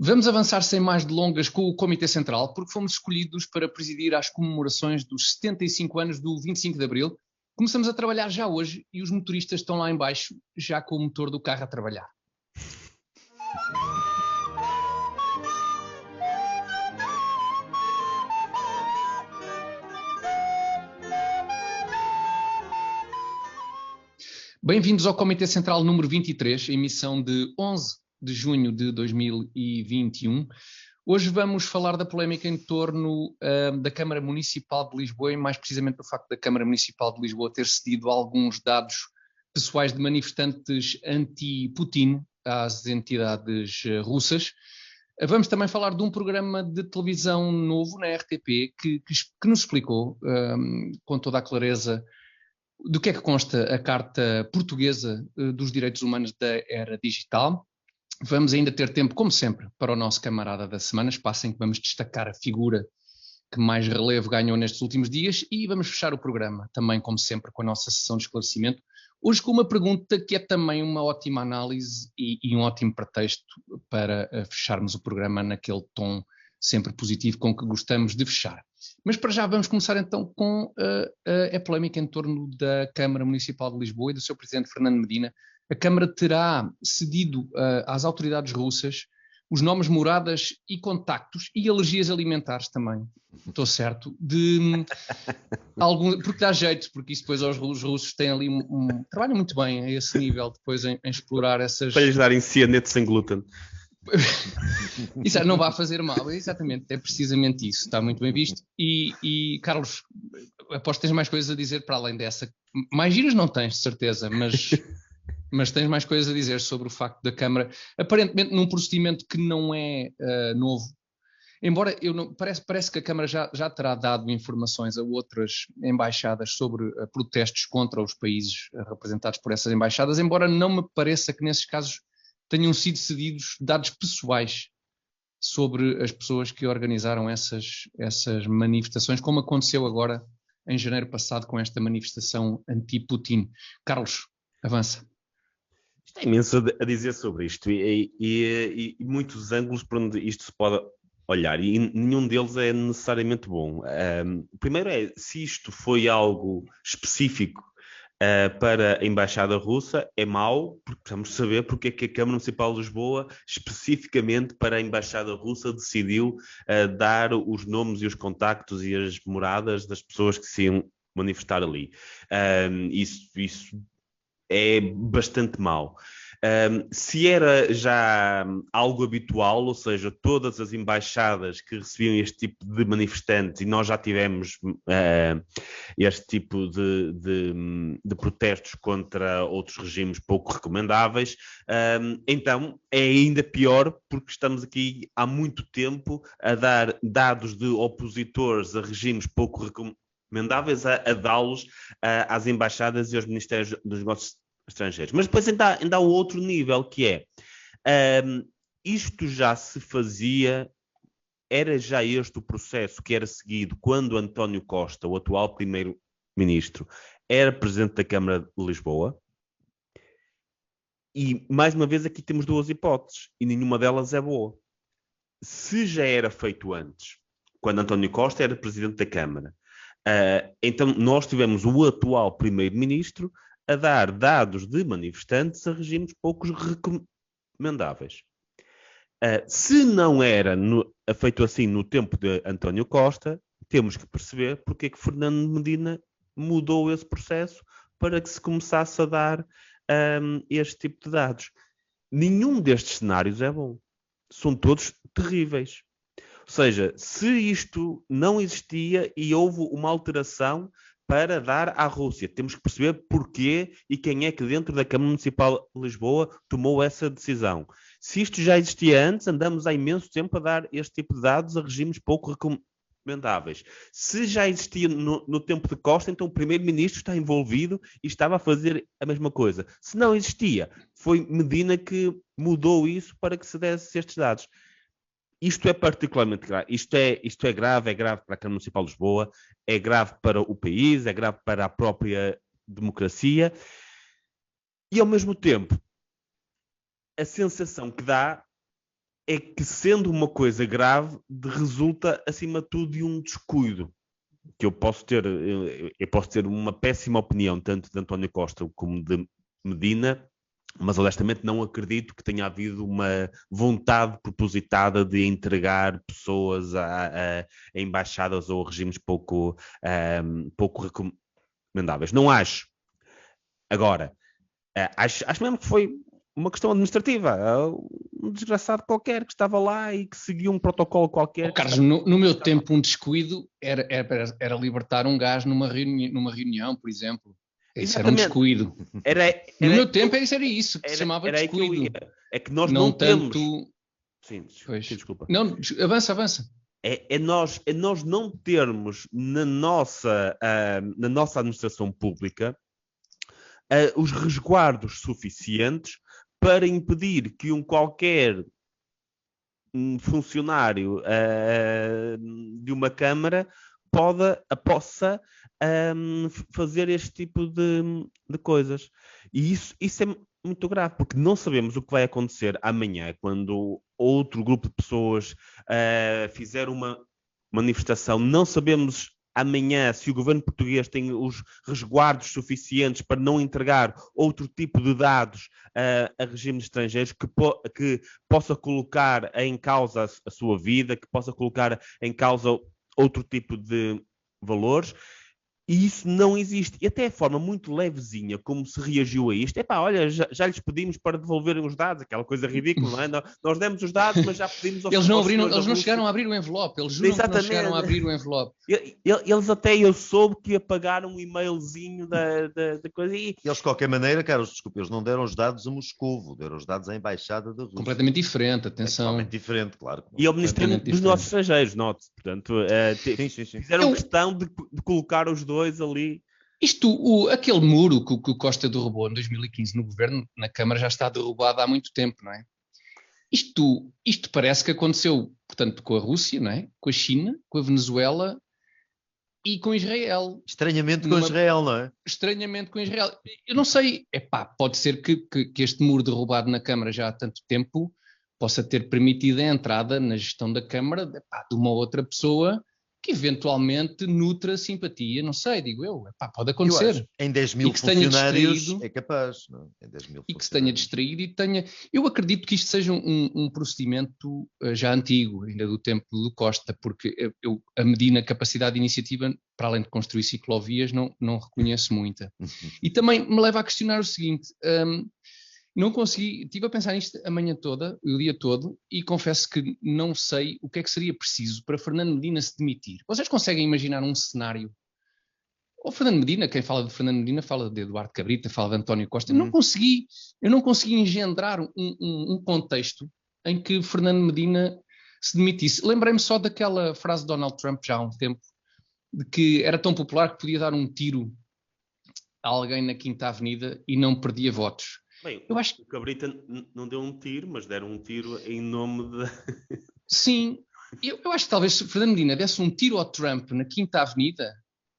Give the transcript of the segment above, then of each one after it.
Vamos avançar sem mais delongas com o Comitê Central, porque fomos escolhidos para presidir às comemorações dos 75 anos do 25 de Abril. Começamos a trabalhar já hoje e os motoristas estão lá em baixo, já com o motor do carro a trabalhar. Bem-vindos ao Comitê Central número 23, emissão de 11 de junho de 2021. Hoje vamos falar da polémica em torno da Câmara Municipal de Lisboa e mais precisamente do facto da Câmara Municipal de Lisboa ter cedido alguns dados pessoais de manifestantes anti-Putin às entidades russas. Vamos também falar de um programa de televisão novo na RTP que nos explicou com toda a clareza do que é que consta a Carta Portuguesa dos Direitos Humanos da Era Digital. Vamos ainda ter tempo, como sempre, para o nosso camarada da semana, espaço em que vamos destacar a figura que mais relevo ganhou nestes últimos dias e vamos fechar o programa, também como sempre, com a nossa sessão de esclarecimento, hoje com uma pergunta que é também uma ótima análise e um ótimo pretexto para fecharmos o programa naquele tom sempre positivo com que gostamos de fechar. Mas para já vamos começar então com a polémica em torno da Câmara Municipal de Lisboa e do seu presidente Fernando Medina. A Câmara terá cedido às autoridades russas os nomes, moradas e contactos e alergias alimentares também, estou certo, porque dá jeito, porque isso depois os russos têm ali trabalham muito bem a esse nível depois em explorar essas... Para lhes darem cianeto sem glúten. Isso não vai fazer mal, exatamente, é precisamente isso, está muito bem visto. E Carlos, aposto que tens mais coisas a dizer para além dessa. Mais giras não tens, de certeza, mas tens mais coisas a dizer sobre o facto da Câmara, aparentemente num procedimento que não é novo, embora parece que a Câmara já terá dado informações a outras embaixadas sobre protestos contra os países representados por essas embaixadas, embora não me pareça que nesses casos tenham sido cedidos dados pessoais sobre as pessoas que organizaram essas manifestações, como aconteceu agora em janeiro passado com esta manifestação anti-Putin. Carlos, avança. Isto é imenso a dizer sobre isto e muitos ângulos por onde isto se pode olhar e nenhum deles é necessariamente bom. O primeiro é se isto foi algo específico para a Embaixada Russa, é mau, porque precisamos saber porque é que a Câmara Municipal de Lisboa, especificamente para a Embaixada Russa, decidiu dar os nomes e os contactos e as moradas das pessoas que se iam manifestar ali. Isso é bastante mau. Se era já algo habitual, ou seja, todas as embaixadas que recebiam este tipo de manifestantes, e nós já tivemos este tipo de protestos contra outros regimes pouco recomendáveis, então é ainda pior porque estamos aqui há muito tempo a dar dados de opositores a regimes pouco recomendáveis a dá-los às embaixadas e aos ministérios dos negócios estrangeiros. Mas depois ainda há o outro nível, que é isto já se fazia, era já este o processo que era seguido quando António Costa, o atual primeiro-ministro, era presidente da Câmara de Lisboa. E, mais uma vez, aqui temos duas hipóteses, e nenhuma delas é boa. Se já era feito antes, quando António Costa era presidente da Câmara, então nós tivemos o atual primeiro-ministro a dar dados de manifestantes a regimes pouco recomendáveis. Se não era feito assim no tempo de António Costa, temos que perceber porque é que Fernando Medina mudou esse processo para que se começasse a dar este tipo de dados. Nenhum destes cenários é bom. São todos terríveis. Ou seja, se isto não existia e houve uma alteração para dar à Rússia, temos que perceber porquê e quem é que dentro da Câmara Municipal de Lisboa tomou essa decisão. Se isto já existia antes, andamos há imenso tempo a dar este tipo de dados a regimes pouco recomendáveis. Se já existia no tempo de Costa, então o primeiro-ministro está envolvido e estava a fazer a mesma coisa. Se não existia, foi Medina que mudou isso para que se desse estes dados. Isto é particularmente grave. Isto é grave para a Câmara Municipal de Lisboa, é grave para o país, é grave para a própria democracia e, ao mesmo tempo, a sensação que dá é que, sendo uma coisa grave, resulta, acima de tudo, de um descuido. Que eu posso ter uma péssima opinião, tanto de António Costa como de Medina, mas honestamente não acredito que tenha havido uma vontade propositada de entregar pessoas a embaixadas ou regimes pouco recomendáveis. Não acho. Agora, acho mesmo que foi uma questão administrativa. Um desgraçado qualquer que estava lá e que seguiu um protocolo qualquer. Carlos, no meu tempo, um descuido era libertar um gajo numa reunião, por exemplo. Isso era um descuido. No meu tempo era isso que se chamava descuido. É que nós não temos... tanto... Sim, desculpa. Não, avança. É nós não termos na nossa administração pública os resguardos suficientes para impedir que um qualquer funcionário de uma Câmara possa fazer este tipo de coisas. E isso é muito grave, porque não sabemos o que vai acontecer amanhã, quando outro grupo de pessoas fizer uma manifestação. Não sabemos amanhã se o governo português tem os resguardos suficientes para não entregar outro tipo de dados a regimes estrangeiros que possa colocar em causa a sua vida, que possa colocar em causa outro tipo de valores. E isso não existe. E até a forma muito levezinha como se reagiu a isto. Olha, já lhes pedimos para devolverem os dados. Aquela coisa ridícula, não é? Nós demos os dados, mas já pedimos aos Eles não chegaram a abrir o envelope. Eles juram que não chegaram a abrir o envelope. Eles até, eu soube que apagaram um e-mailzinho da coisa. E eles, de qualquer maneira, Carlos, desculpe, eles não deram os dados a Moscovo, deram os dados à Embaixada da Rússia. Completamente diferente, atenção. Totalmente diferente, claro. E ao Ministério dos Negócios Estrangeiros, note. Portanto, sim. Fizeram questão de colocar os dois ali. Aquele muro que o Costa derrubou em 2015 no governo, na Câmara, já está derrubado há muito tempo, não é? Isto parece que aconteceu, portanto, com a Rússia, não é? Com a China, com a Venezuela e com Israel. Estranhamente com Israel, não é? Estranhamente com Israel. Eu não sei, pode ser que este muro derrubado na Câmara já há tanto tempo possa ter permitido a entrada na gestão da Câmara de uma outra pessoa que eventualmente nutra simpatia, não sei, digo eu, pode acontecer. Em 10 mil funcionários é capaz, não? Em 10 mil e que se tenha distraído e tenha... Eu acredito que isto seja um procedimento já antigo, ainda do tempo do Costa, porque a Medina capacidade de iniciativa, para além de construir ciclovias, não reconheço muita. E também me leva a questionar o seguinte... não consegui, estive a pensar nisto a manhã toda, o dia todo, e confesso que não sei o que é que seria preciso para Fernando Medina se demitir. Vocês conseguem imaginar um cenário? Ou Fernando Medina, quem fala de Fernando Medina fala de Eduardo Cabrita, fala de António Costa. Eu não consegui engendrar um contexto em que Fernando Medina se demitisse. Lembrei-me só daquela frase de Donald Trump já há um tempo, de que era tão popular que podia dar um tiro a alguém na Quinta Avenida e não perdia votos. Bem, eu acho que o Cabrita não deu um tiro, mas deram um tiro em nome de... Sim, eu acho que talvez se Fernando Medina desse um tiro ao Trump na Quinta Avenida,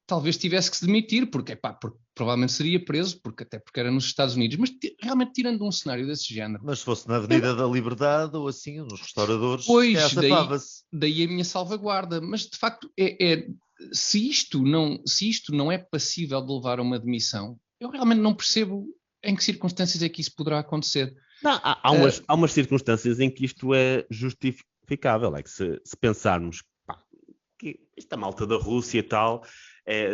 talvez tivesse que se demitir, porque provavelmente seria preso, até porque era nos Estados Unidos, mas realmente tirando um cenário desse género. Mas se fosse na Avenida da Liberdade ou assim, nos restauradores, pois, daí a minha salvaguarda, mas de facto se isto não é passível de levar a uma demissão, eu realmente não percebo em que circunstâncias é que isso poderá acontecer. Não, há umas circunstâncias em que isto é justificável. É que se pensarmos que esta malta da Rússia e tal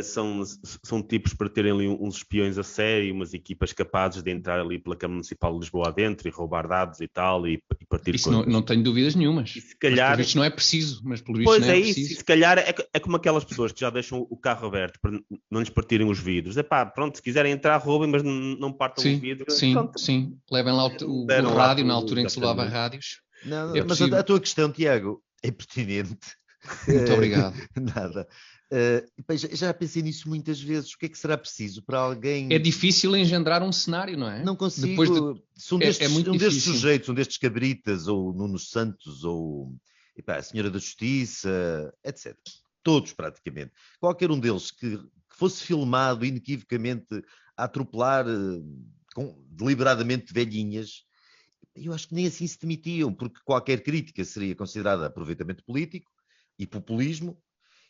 são tipos para terem ali uns espiões a sério, umas equipas capazes de entrar ali pela Câmara Municipal de Lisboa adentro e roubar dados e tal, e partir isso não tenho dúvidas nenhumas. E se calhar... Mas, não é preciso. Mas, pelo visto, pois não é isso. preciso. E se calhar é como aquelas pessoas que já deixam o carro aberto para não lhes partirem os vidros. Pronto, se quiserem entrar, roubem, mas não partam o vidro. Sim. Levem lá o rádio, na altura em que se levava rádios. Não, mas a tua questão, Tiago, é pertinente. Muito obrigado. Nada. Já pensei nisso muitas vezes. O que é que será preciso para alguém... É difícil engendrar um cenário, não é? Não consigo. Se um destes sujeitos, um destes Cabritas, ou Nuno Santos, ou a Senhora da Justiça, etc. Todos, praticamente. Qualquer um deles que fosse filmado inequivocamente a atropelar deliberadamente velhinhas eu acho que nem assim se demitiam, porque qualquer crítica seria considerada aproveitamento político e populismo,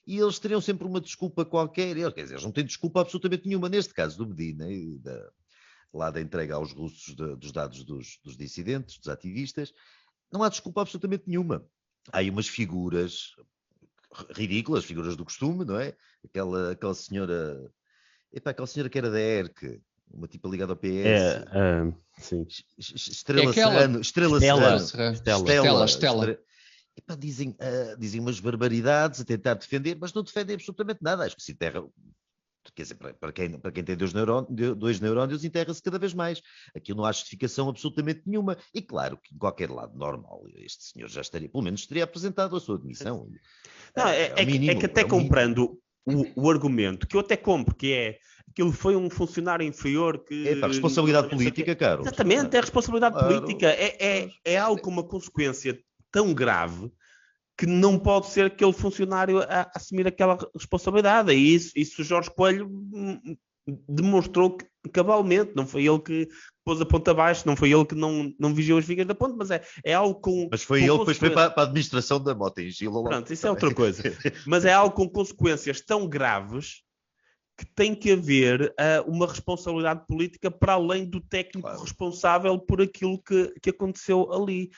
e eles teriam sempre uma desculpa qualquer. Quer dizer, eles não têm desculpa absolutamente nenhuma. Neste caso do Medina, lá da entrega aos russos dos dados dos dissidentes, dos ativistas, não há desculpa absolutamente nenhuma. Há aí umas figuras ridículas, figuras do costume, não é? Aquela senhora... aquela senhora que era da ERC, uma tipa ligada ao PS. Sim. Estrela Serrano. Estela. Dizem umas barbaridades a tentar defender, mas não defendem absolutamente nada. Acho que se enterra... Quer dizer, para quem tem dois neurónios, enterra-se cada vez mais. Aquilo não há justificação absolutamente nenhuma. E claro que em qualquer lado normal, este senhor já estaria, pelo menos teria apresentado a sua admissão. Não, é que até comprando o argumento, que eu até compro, que é que ele foi um funcionário inferior que... É para a responsabilidade política, Carlos. Exatamente, é a responsabilidade política. É algo com uma consequência tão grave que não pode ser aquele funcionário a assumir aquela responsabilidade. E isso Jorge Coelho demonstrou cabalmente. Não foi ele que pôs a ponta abaixo, não foi ele que não vigiou as vigas da ponte, mas é algo com... Mas foi ele que depois foi para a administração da Mota-Engil. Pronto, isso é outra coisa. Mas é algo com consequências tão graves que tem que haver uma responsabilidade política para além do técnico responsável por aquilo que aconteceu ali.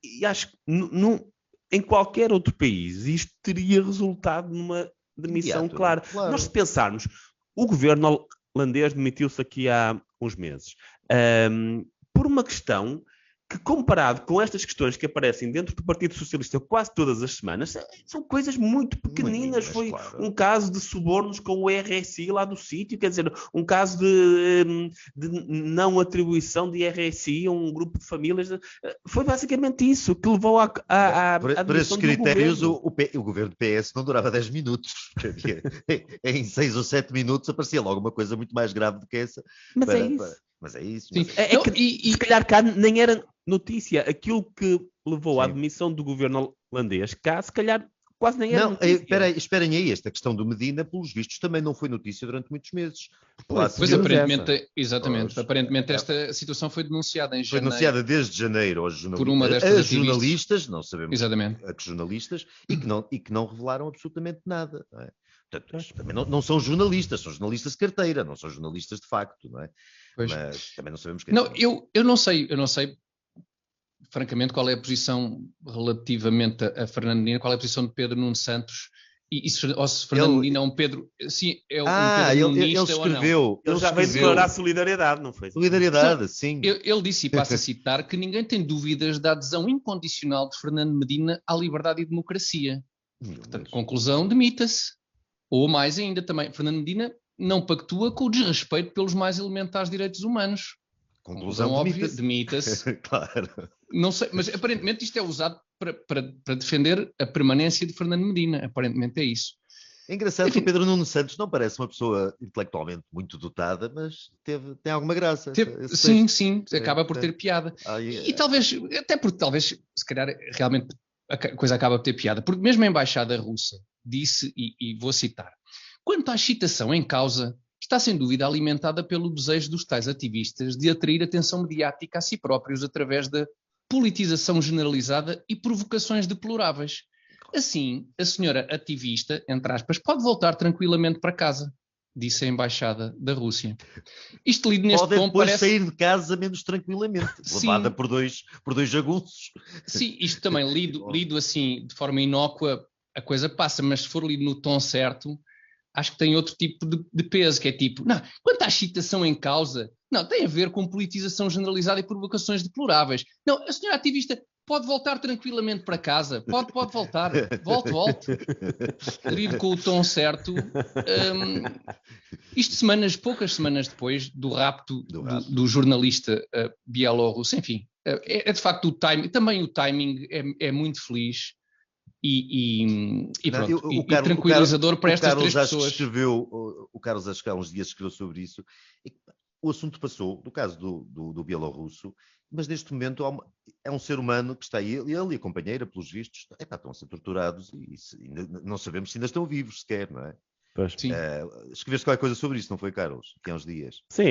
E acho que em qualquer outro país isto teria resultado numa demissão clara. Nós, se pensarmos, o governo holandês demitiu-se aqui há uns meses por uma questão que, comparado com estas questões que aparecem dentro do Partido Socialista quase todas as semanas, são coisas muito pequeninas. Foi um caso de subornos com o RSI lá do sítio, quer dizer, um caso de não atribuição de RSI a um grupo de famílias. Foi basicamente isso que levou à por esses critérios, o governo do PS não durava 10 minutos. Em 6 ou 7 minutos aparecia logo uma coisa muito mais grave do que essa. Mas é isso. Se calhar cá nem era notícia. Aquilo que levou à admissão do governo holandês cá, se calhar quase nem era notícia. Esperem aí, esta questão do Medina, pelos vistos, também não foi notícia durante muitos meses. Pois aparentemente, exatamente. Aparentemente esta situação foi denunciada em janeiro. Foi denunciada desde janeiro aos jornalistas. Por uma destas jornalistas, não sabemos exatamente. A que jornalistas, e que não revelaram absolutamente nada. Não é? Portanto, também não são jornalistas, são jornalistas de carteira, não são jornalistas de facto, não é? Pois. Mas também não sabemos quem eu não sei, francamente, qual é a posição relativamente a Fernando Medina, qual é a posição de Pedro Nuno Santos, e se Fernando Medina é um Pedro, sim, é um Pedro Nunista ou não. Ele já veio declarar solidariedade, não foi? Solidariedade, sim. Ele disse, e passo a citar, que ninguém tem dúvidas da adesão incondicional de Fernando Medina à liberdade e democracia. Portanto, conclusão, demita-se. Ou mais ainda também, Fernando Medina não pactua com o desrespeito pelos mais elementares direitos humanos. Conclusão óbvia, demita-se. Claro. Não sei, mas aparentemente isto é usado para defender a permanência de Fernando Medina. Aparentemente é isso. É engraçado que o Pedro Nuno Santos não parece uma pessoa intelectualmente muito dotada, mas tem alguma graça. Sim, acaba por ter piada. E talvez, até porque talvez, se calhar, realmente a coisa acaba por ter piada. Porque mesmo a Embaixada Russa disse, e vou citar, quanto à excitação em causa, está sem dúvida alimentada pelo desejo dos tais ativistas de atrair atenção mediática a si próprios através da politização generalizada e provocações deploráveis. Assim, a senhora ativista, entre aspas, pode voltar tranquilamente para casa, disse a Embaixada da Rússia. Isto lido neste tom depois parece... sair de casa menos tranquilamente, levada por dois jagunços. Sim, isto também lido assim, de forma inócua, a coisa passa, mas se for lido no tom certo, acho que tem outro tipo de peso, que é tipo, não, quanto à excitação em causa, não, tem a ver com politização generalizada e provocações deploráveis. Não, a senhora ativista pode voltar tranquilamente para casa, pode voltar, volte. Lido com o tom certo. Isto poucas semanas depois do rapto do jornalista bielorrusso, enfim, é de facto o timing, também o timing é muito feliz. E tranquilizador para estas três pessoas. O Carlos, acho que há uns dias escreveu sobre isso. O assunto passou, no caso do bielorrusso, mas neste momento é um ser humano que está aí, ele e a companheira, pelos vistos, estão a ser torturados e não sabemos se ainda estão vivos sequer, não é? Escreveste qualquer coisa sobre isso, não foi, Carlos? Aqui há uns dias. Sim,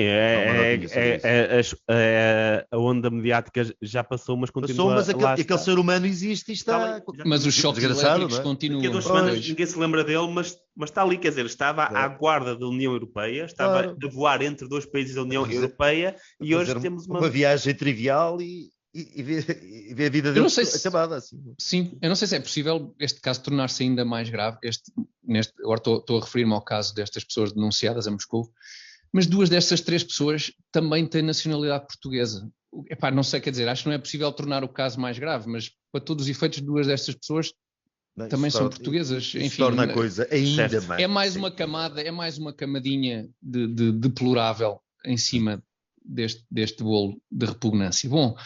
a onda mediática já passou, mas continua. Mas aquele ser humano existe e está. Mas os choques elétricos continuam. Daqui a 2 semanas ninguém se lembra dele, mas está ali, quer dizer, estava à guarda da União Europeia, estava a voar entre 2 países da União Europeia e hoje temos uma viagem trivial e ver a vida dele acabada. Assim. Sim, eu não sei se é possível este caso tornar-se ainda mais grave. Agora estou a referir-me ao caso destas pessoas denunciadas a Moscou, mas 2 destas 3 pessoas também têm nacionalidade portuguesa. Epá, não sei, quer dizer, acho que não é possível tornar o caso mais grave, mas para todos os efeitos, 2 destas pessoas também são portuguesas. Enfim, torna a coisa ainda mais. É mais uma camada, é mais uma camadinha de deplorável em cima deste bolo de repugnância. Bom,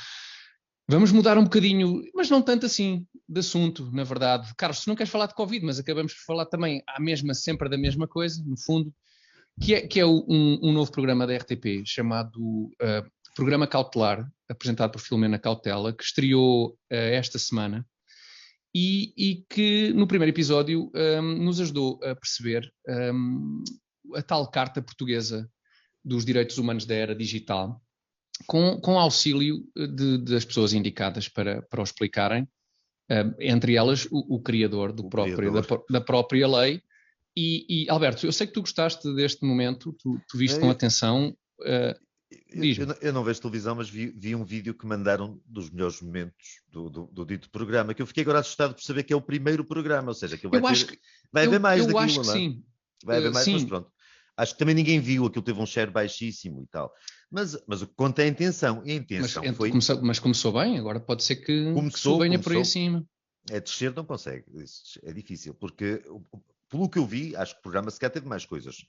vamos mudar um bocadinho, mas não tanto assim, de assunto, na verdade. Carlos, tu não queres falar de Covid, mas acabamos por falar também sempre da mesma coisa, no fundo, que é um novo programa da RTP chamado Programa Cautelar, apresentado por Filomena Cautela, que estreou esta semana e que no primeiro episódio nos ajudou a perceber a tal Carta Portuguesa dos Direitos Humanos da Era Digital, com auxílio das pessoas indicadas para o explicarem, entre elas o criador da própria lei. E Alberto, eu sei que tu gostaste deste momento, tu viste com atenção. Eu não vejo televisão, mas vi um vídeo que mandaram dos melhores momentos do dito programa, que eu fiquei agora assustado por saber que é o primeiro programa, ou seja, que vai haver mais daquilo. Eu acho que sim. Vai haver mais, mas pronto. Acho que também ninguém viu, aquilo teve um share baixíssimo e tal. Mas o que conta é a intenção. E a intenção foi... Mas começou bem, agora pode ser que venha por aí acima. É descer, não consegue. É difícil, porque pelo que eu vi, acho que o programa sequer teve mais coisas.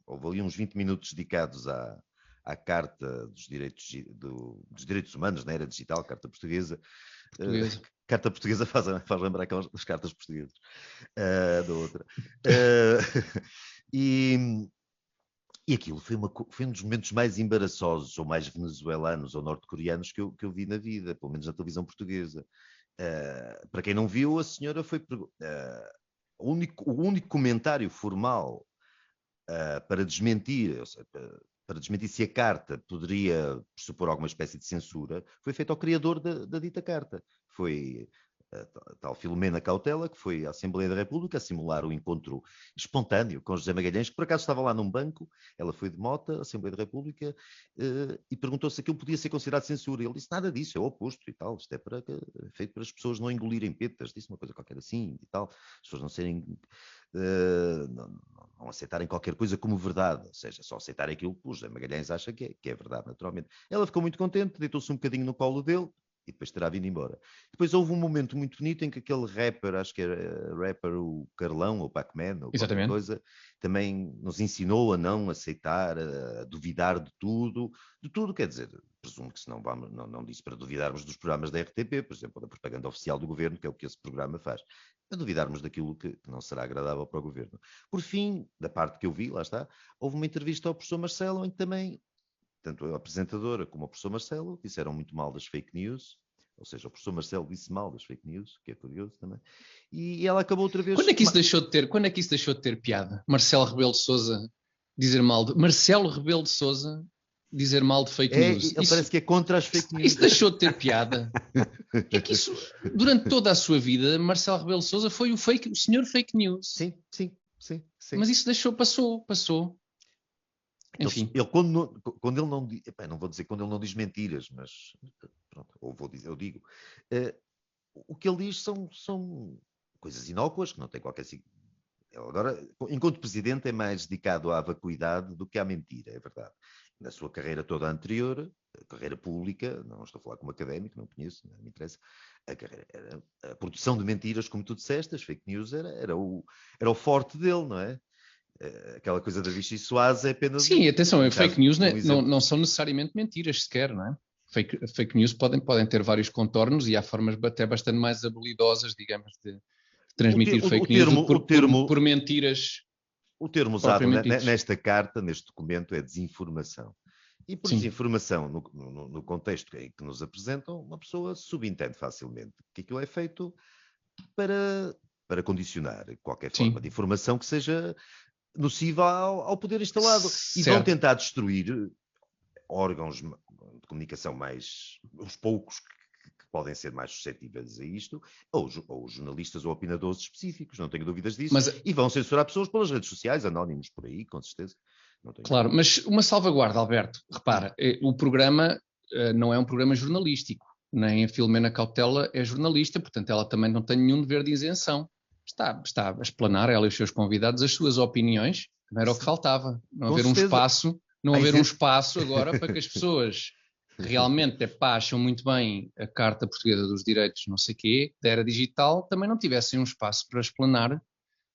Houve ali uns 20 minutos dedicados à Carta dos Direitos Humanos na Era Digital, Carta Portuguesa. Carta Portuguesa faz lembrar aquelas das cartas portuguesas da outra. E aquilo foi um dos momentos mais embaraçosos, ou mais venezuelanos ou norte-coreanos que eu vi na vida, pelo menos na televisão portuguesa. Para quem não viu, a senhora foi... o único comentário formal para desmentir, ou seja, para desmentir se a carta poderia pressupor alguma espécie de censura, foi feito ao criador da dita carta. Foi a tal Filomena Cautela, que foi à Assembleia da República a simular o encontro espontâneo com José Magalhães, que por acaso estava lá num banco. Ela foi de moto à Assembleia da República e perguntou se aquilo podia ser considerado censura. Ele disse nada disso, é o oposto e tal. Isto é feito para as pessoas não engolirem petas, disse uma coisa qualquer assim e tal. As pessoas não serem... não aceitarem qualquer coisa como verdade, ou seja, só aceitarem aquilo que o José Magalhães acha que é verdade, naturalmente. Ela ficou muito contente, deitou-se um bocadinho no colo dele e depois terá vindo embora. Depois houve um momento muito bonito em que aquele rapper, acho que era rapper o Carlão, ou Pac-Man, ou qualquer coisa, também nos ensinou a não aceitar, a duvidar de tudo, quer dizer, presumo que se não disse para duvidarmos dos programas da RTP, por exemplo, da propaganda oficial do governo, que é o que esse programa faz, a duvidarmos daquilo que não será agradável para o governo. Por fim, da parte que eu vi, lá está, houve uma entrevista ao professor Marcelo, em que também tanto a apresentadora como o professor Marcelo disseram muito mal das fake news, ou seja, o professor Marcelo disse mal das fake news, que é curioso também, e ela acabou outra vez... Quando é que isso deixou de ter piada? Marcelo Rebelo de Sousa dizer mal de... Marcelo Rebelo de Sousa dizer mal de fake news. Ele parece que é contra as fake news. Isso deixou de ter piada. É que isso, durante toda a sua vida, Marcelo Rebelo de Sousa foi o senhor fake news. Sim. Mas isso passou. Enfim. Ele, quando ele não diz, não vou dizer quando ele não diz mentiras, mas pronto, eu digo, o que ele diz são coisas inócuas, que não tem qualquer... Ele agora, enquanto presidente, é mais dedicado à vacuidade do que à mentira, é verdade. Na sua carreira toda anterior, a carreira pública, não estou a falar como académico, não conheço, não me interessa, a produção de mentiras, como tu disseste, as fake news era o forte dele, não é? Aquela coisa da Vichy Soares é apenas... Sim, atenção, fake news não são necessariamente mentiras sequer, não é? Fake news podem ter vários contornos e há formas até bastante mais habilidosas, digamos, de transmitir fake news por mentiras. O termo usado nesta carta, neste documento, é desinformação. E por desinformação, no contexto em que nos apresentam, uma pessoa subentende facilmente que aquilo é feito para condicionar qualquer forma de informação que seja nociva ao poder instalado. E vão tentar destruir órgãos de comunicação os poucos que podem ser mais suscetíveis a isto, ou jornalistas ou opinadores específicos, não tenho dúvidas disso, e vão censurar pessoas pelas redes sociais, anónimos por aí, com certeza. Claro, mas uma salvaguarda, Alberto. Repara, o programa não é um programa jornalístico, nem a Filomena Cautela é jornalista, portanto ela também não tem nenhum dever de isenção. Está a explanar, ela e os seus convidados, as suas opiniões, não era o que faltava. Não haver um espaço agora para que as pessoas realmente acham muito bem a Carta Portuguesa dos Direitos, não sei quê, da era digital, também não tivessem um espaço para explanar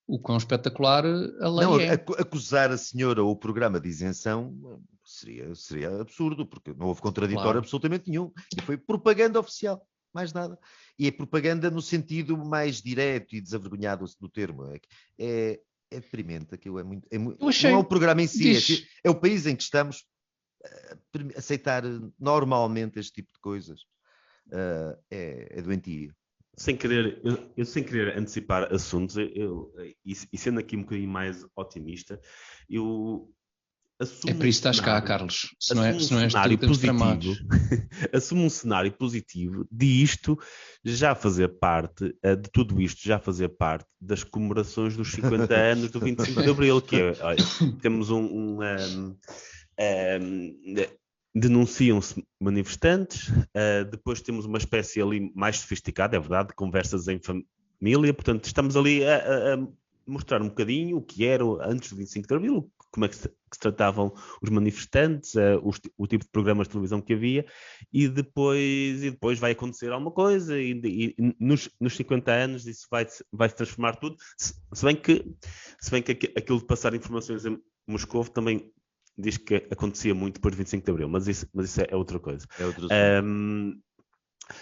o quão espetacular a lei é. Acusar a senhora ou o programa de isenção seria absurdo, porque não houve contraditório absolutamente nenhum. E foi propaganda oficial, mais nada. E é propaganda no sentido mais direto e desavergonhado do termo. É deprimente, aquilo não é o programa em si, é o país em que estamos a aceitar normalmente este tipo de coisas. É doentio. Eu sem querer antecipar assuntos, e sendo aqui um bocadinho mais otimista, eu assumo. É por isso que estás cá, Carlos. Se não és tu, temos tramados. Assumo um cenário positivo de isto já fazer parte, de tudo isto já fazer parte das comemorações dos 50 anos do 25 de Abril, que é, olha, temos denunciam-se manifestantes, depois temos uma espécie ali mais sofisticada, é verdade, de conversas em família, portanto estamos ali a mostrar um bocadinho o que era antes do 25 de Abril, como é que se tratavam os manifestantes, o tipo de programas de televisão que havia, e depois vai acontecer alguma coisa, e nos 50 anos isso vai se transformar tudo, se bem que aquilo de passar informações em Moscovo também diz que acontecia muito depois de 25 de Abril, mas isso é outra coisa.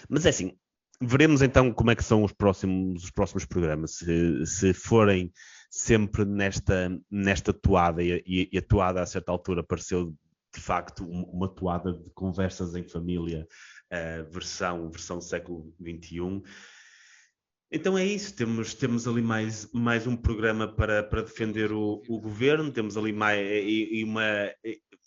Mas é assim, veremos então como é que são os próximos programas, se forem sempre nesta toada, e a toada a certa altura pareceu de facto uma toada de conversas em família, versão século XXI. Então é isso, temos ali mais um programa para defender o governo, temos ali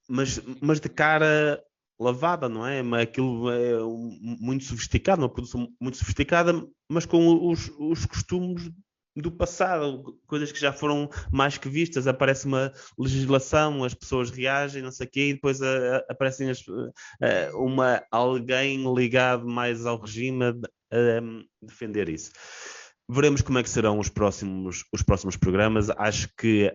mas de cara lavada, não é? Aquilo é muito sofisticado, uma produção muito sofisticada, mas com os costumes do passado, coisas que já foram mais que vistas. Aparece uma legislação, as pessoas reagem, não sei o quê, e depois aparecem alguém ligado mais ao regime a defender isso. Veremos como é que serão os próximos programas. Acho que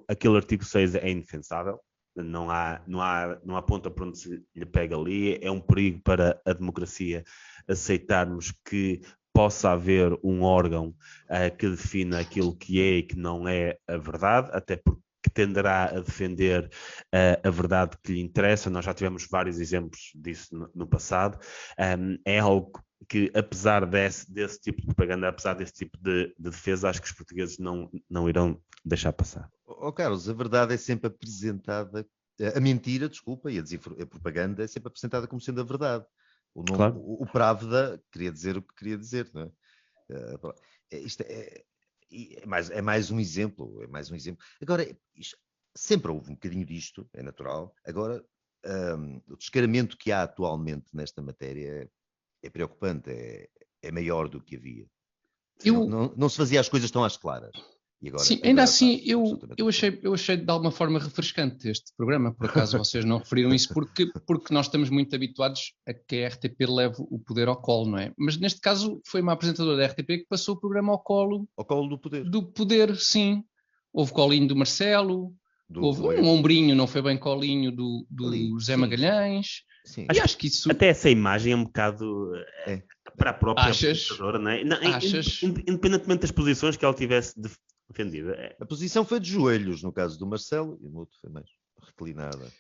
aquele artigo 6 é indefensável. Não há ponta para onde se lhe pega ali. É um perigo para a democracia aceitarmos que possa haver um órgão que defina aquilo que é e que não é a verdade, até porque tenderá a defender a verdade que lhe interessa. Nós já tivemos vários exemplos disso no passado. É algo que, apesar desse tipo de propaganda, apesar desse tipo de defesa, acho que os portugueses não irão deixar passar. Carlos, a verdade é sempre apresentada, a mentira, desculpa, e a propaganda é sempre apresentada como sendo a verdade. Claro. O Pravda queria dizer o que queria dizer, não é? Isto é mais um exemplo, Agora, sempre houve um bocadinho disto, é natural. Agora, o descaramento que há atualmente nesta matéria é preocupante, é maior do que havia. Não se fazia as coisas tão às claras. E agora, sim, ainda assim, eu achei de alguma forma refrescante este programa. Por acaso vocês não referiram isso, porque nós estamos muito habituados a que a RTP leve o poder ao colo, não é? Mas neste caso foi uma apresentadora da RTP que passou o programa ao colo do poder. Do poder, sim. Houve colinho do Marcelo, houve um ombrinho, não foi bem colinho do José Magalhães. Sim. Acho que isso... Até essa imagem é um bocado para a própria apresentadora, não é? Independentemente das posições que ela tivesse defendida. A posição foi de joelhos, no caso do Marcelo, e no outro foi mais reclinada.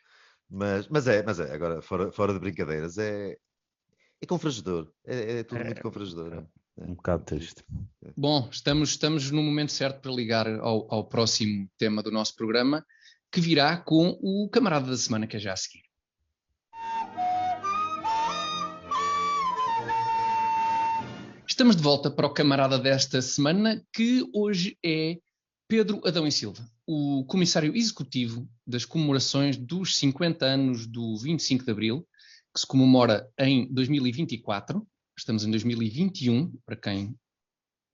Mas agora, fora de brincadeiras, é confrangedor. É tudo muito confrangedor. Um bocado triste. Bom, estamos no momento certo para ligar ao próximo tema do nosso programa, que virá com o camarada da semana, que é já a seguir. Estamos de volta para o camarada desta semana, que hoje é Pedro Adão e Silva, o comissário executivo das comemorações dos 50 anos do 25 de Abril, que se comemora em 2024, estamos em 2021, para quem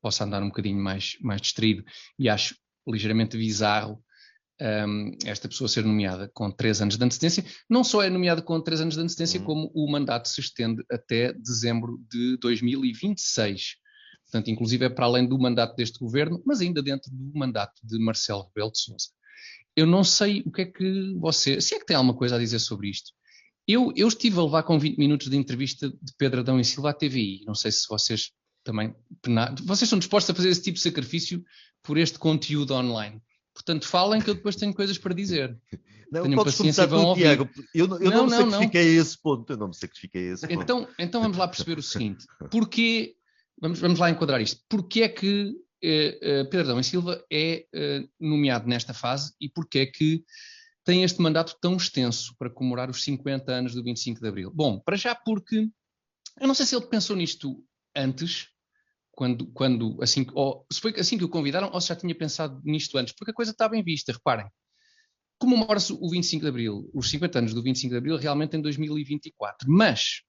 possa andar um bocadinho mais distraído, e acho ligeiramente bizarro esta pessoa ser nomeada com 3 anos de antecedência. Não só é nomeada com 3 anos de antecedência, como o mandato se estende até dezembro de 2026. Portanto, inclusive é para além do mandato deste governo, mas ainda dentro do mandato de Marcelo Rebelo de Sousa. Eu não sei o que é que você... Se é que tem alguma coisa a dizer sobre isto. Eu estive a levar com 20 minutos de entrevista de Pedro Adão e Silva à TVI. Não sei se vocês também... Vocês estão dispostos a fazer esse tipo de sacrifício por este conteúdo online. Portanto, falem que eu depois tenho coisas para dizer. Não, tenham podes paciência e vão ouvir. Tiago. Eu não me sacrifiquei a esse ponto. Eu não me sacrifiquei a esse ponto. Então vamos lá perceber o seguinte. Porquê... Vamos lá enquadrar isto. Porquê é que Pedro Adão e Silva é nomeado nesta fase e porquê é que tem este mandato tão extenso para comemorar os 50 anos do 25 de Abril? Bom, para já porque... Eu não sei se ele pensou nisto antes, se foi assim que o convidaram ou se já tinha pensado nisto antes, porque a coisa está bem vista, reparem. Comemora-se o 25 de Abril, os 50 anos do 25 de Abril, realmente em 2024, mas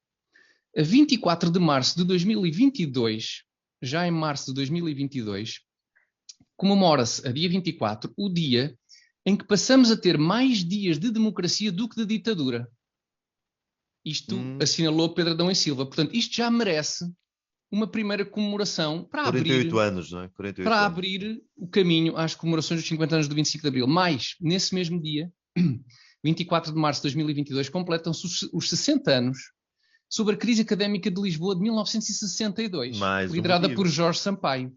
a 24 de março de 2022, já em março de 2022, comemora-se a dia 24 o dia em que passamos a ter mais dias de democracia do que de ditadura. Isto assinalou Pedro Adão e Silva. Portanto, isto já merece uma primeira comemoração para 48 anos, não é? 48 para anos. abrir o caminho às comemorações dos 50 anos do 25 de Abril. Mas, nesse mesmo dia, 24 de março de 2022, completam-se os 60 anos sobre a crise académica de Lisboa de 1962, liderada por Jorge Sampaio.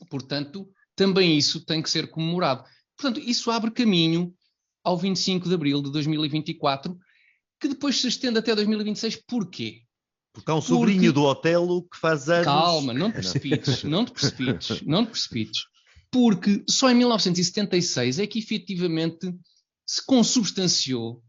Portanto, também isso tem que ser comemorado. Portanto, isso abre caminho ao 25 de Abril de 2024, que depois se estende até 2026. Porquê? Porque há um sobrinho do Otelo que faz anos... Calma, não te precipites. Porque só em 1976 é que efetivamente se consubstanciou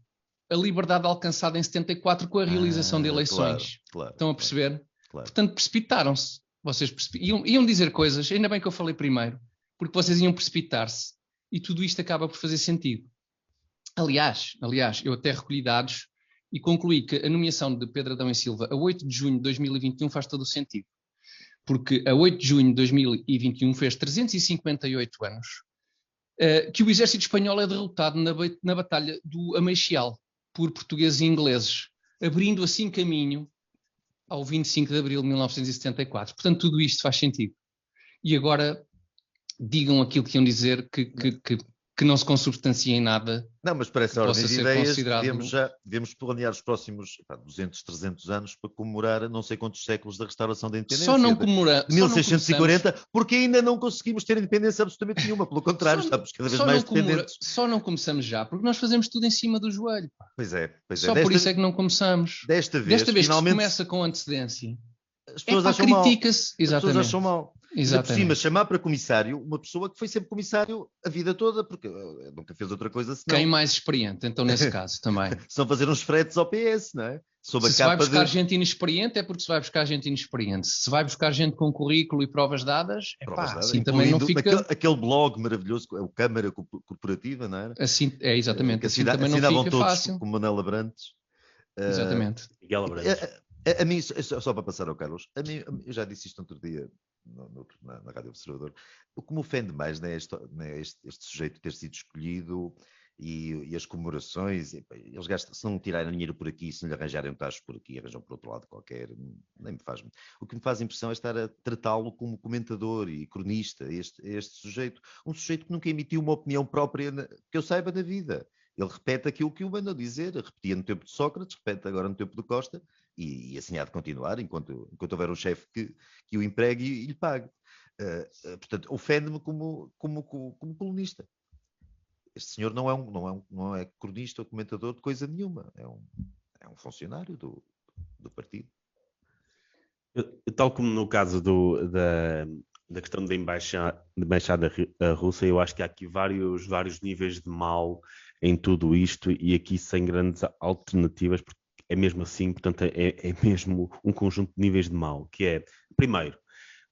a liberdade alcançada em 74 com a realização de eleições. Claro, Estão a perceber? Claro. Portanto, precipitaram-se. Vocês iam dizer coisas, ainda bem que eu falei primeiro, porque vocês iam precipitar-se. E tudo isto acaba por fazer sentido. Aliás, eu até recolhi dados e concluí que a nomeação de Pedro Adão e Silva a 8 de junho de 2021 faz todo o sentido. Porque a 8 de junho de 2021 fez 358 anos que o exército espanhol é derrotado na Batalha do Ameixial por portugueses e ingleses, abrindo assim caminho ao 25 de abril de 1974. Portanto, tudo isto faz sentido. E agora digam aquilo que iam dizer que não se consubstancia em nada. Não, mas para essa ordem de ideias devemos planear os próximos 200, 300 anos para comemorar não sei quantos séculos da restauração da independência. Só não comemorar. 1640, porque ainda não conseguimos ter independência absolutamente nenhuma. Pelo contrário, estamos cada vez mais dependentes. Só não começamos já, porque nós fazemos tudo em cima do joelho. Pá. Pois é. Só por isso é que não começamos. Desta vez finalmente, que se começa com antecedência. As pessoas acham mal. Critica-se. Exatamente. As pessoas acham mal. Exatamente. Por cima, chamar para comissário uma pessoa que foi sempre comissário a vida toda, porque nunca fez outra coisa senão... Quem mais experiente, então, nesse caso, também. São fazer uns fretes ao PS, não é? Se vai buscar gente inexperiente, é porque se vai buscar gente inexperiente. Se vai buscar gente com currículo e provas dadas, assim também não fica... Aquele blog maravilhoso, é o Câmara Corporativa, não era? Assim, exatamente. Assim também não fica todos, fácil. como Manela Brantes. Exatamente. Miguel Abrantes. A mim, só para passar ao Carlos, eu já disse isto outro dia na Rádio Observador, o que me ofende mais não é este sujeito ter sido escolhido e as comemorações, eles gastam, se não tirarem dinheiro por aqui, se não lhe arranjarem tachos por aqui, arranjam por outro lado qualquer, nem me faz. O que me faz impressão é estar a tratá-lo como comentador e cronista, este sujeito, um sujeito que nunca emitiu uma opinião própria que eu saiba na vida. Ele repete aquilo que o mandam dizer, repetia no tempo de Sócrates, repete agora no tempo de Costa, e assim há de continuar, enquanto houver um chefe que o empregue e lhe pague. Portanto, ofende-me como colunista. Este senhor não é cronista ou comentador de coisa nenhuma, é um funcionário do partido. Tal como no caso da questão da embaixada russa, eu acho que há aqui vários níveis de mal em tudo isto e aqui sem grandes alternativas, porque é mesmo assim, portanto é mesmo um conjunto de níveis de mal, que é, primeiro,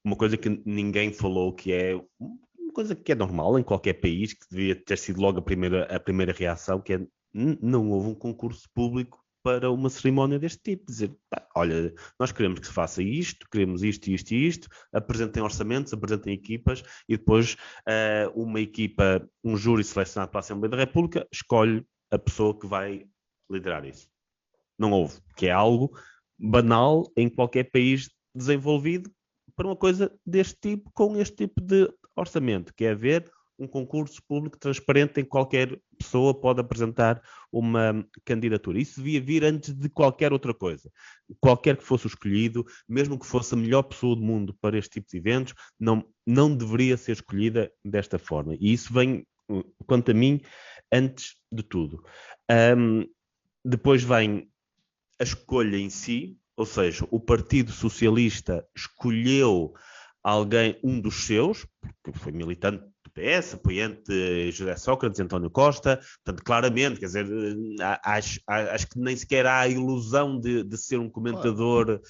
uma coisa que ninguém falou, que é uma coisa que é normal em qualquer país, que devia ter sido logo a primeira reação, que é não houve um concurso público para uma cerimónia deste tipo. Dizer, olha, nós queremos que se faça isto, queremos isto, isto e isto, apresentem orçamentos, apresentem equipas e depois uma equipa, um júri selecionado para a Assembleia da República escolhe a pessoa que vai liderar isso. Não houve, que é algo banal em qualquer país desenvolvido para uma coisa deste tipo, com este tipo de orçamento, que é haver um concurso público transparente em que qualquer pessoa pode apresentar uma candidatura. Isso devia vir antes de qualquer outra coisa. Qualquer que fosse o escolhido, mesmo que fosse a melhor pessoa do mundo para este tipo de eventos, não deveria ser escolhida desta forma. E isso vem, quanto a mim, antes de tudo. Depois vem a escolha em si, ou seja, o Partido Socialista escolheu alguém, um dos seus, porque foi militante do PS, apoiante de José Sócrates, António Costa, portanto, claramente, quer dizer, acho que nem sequer há a ilusão de ser um comentador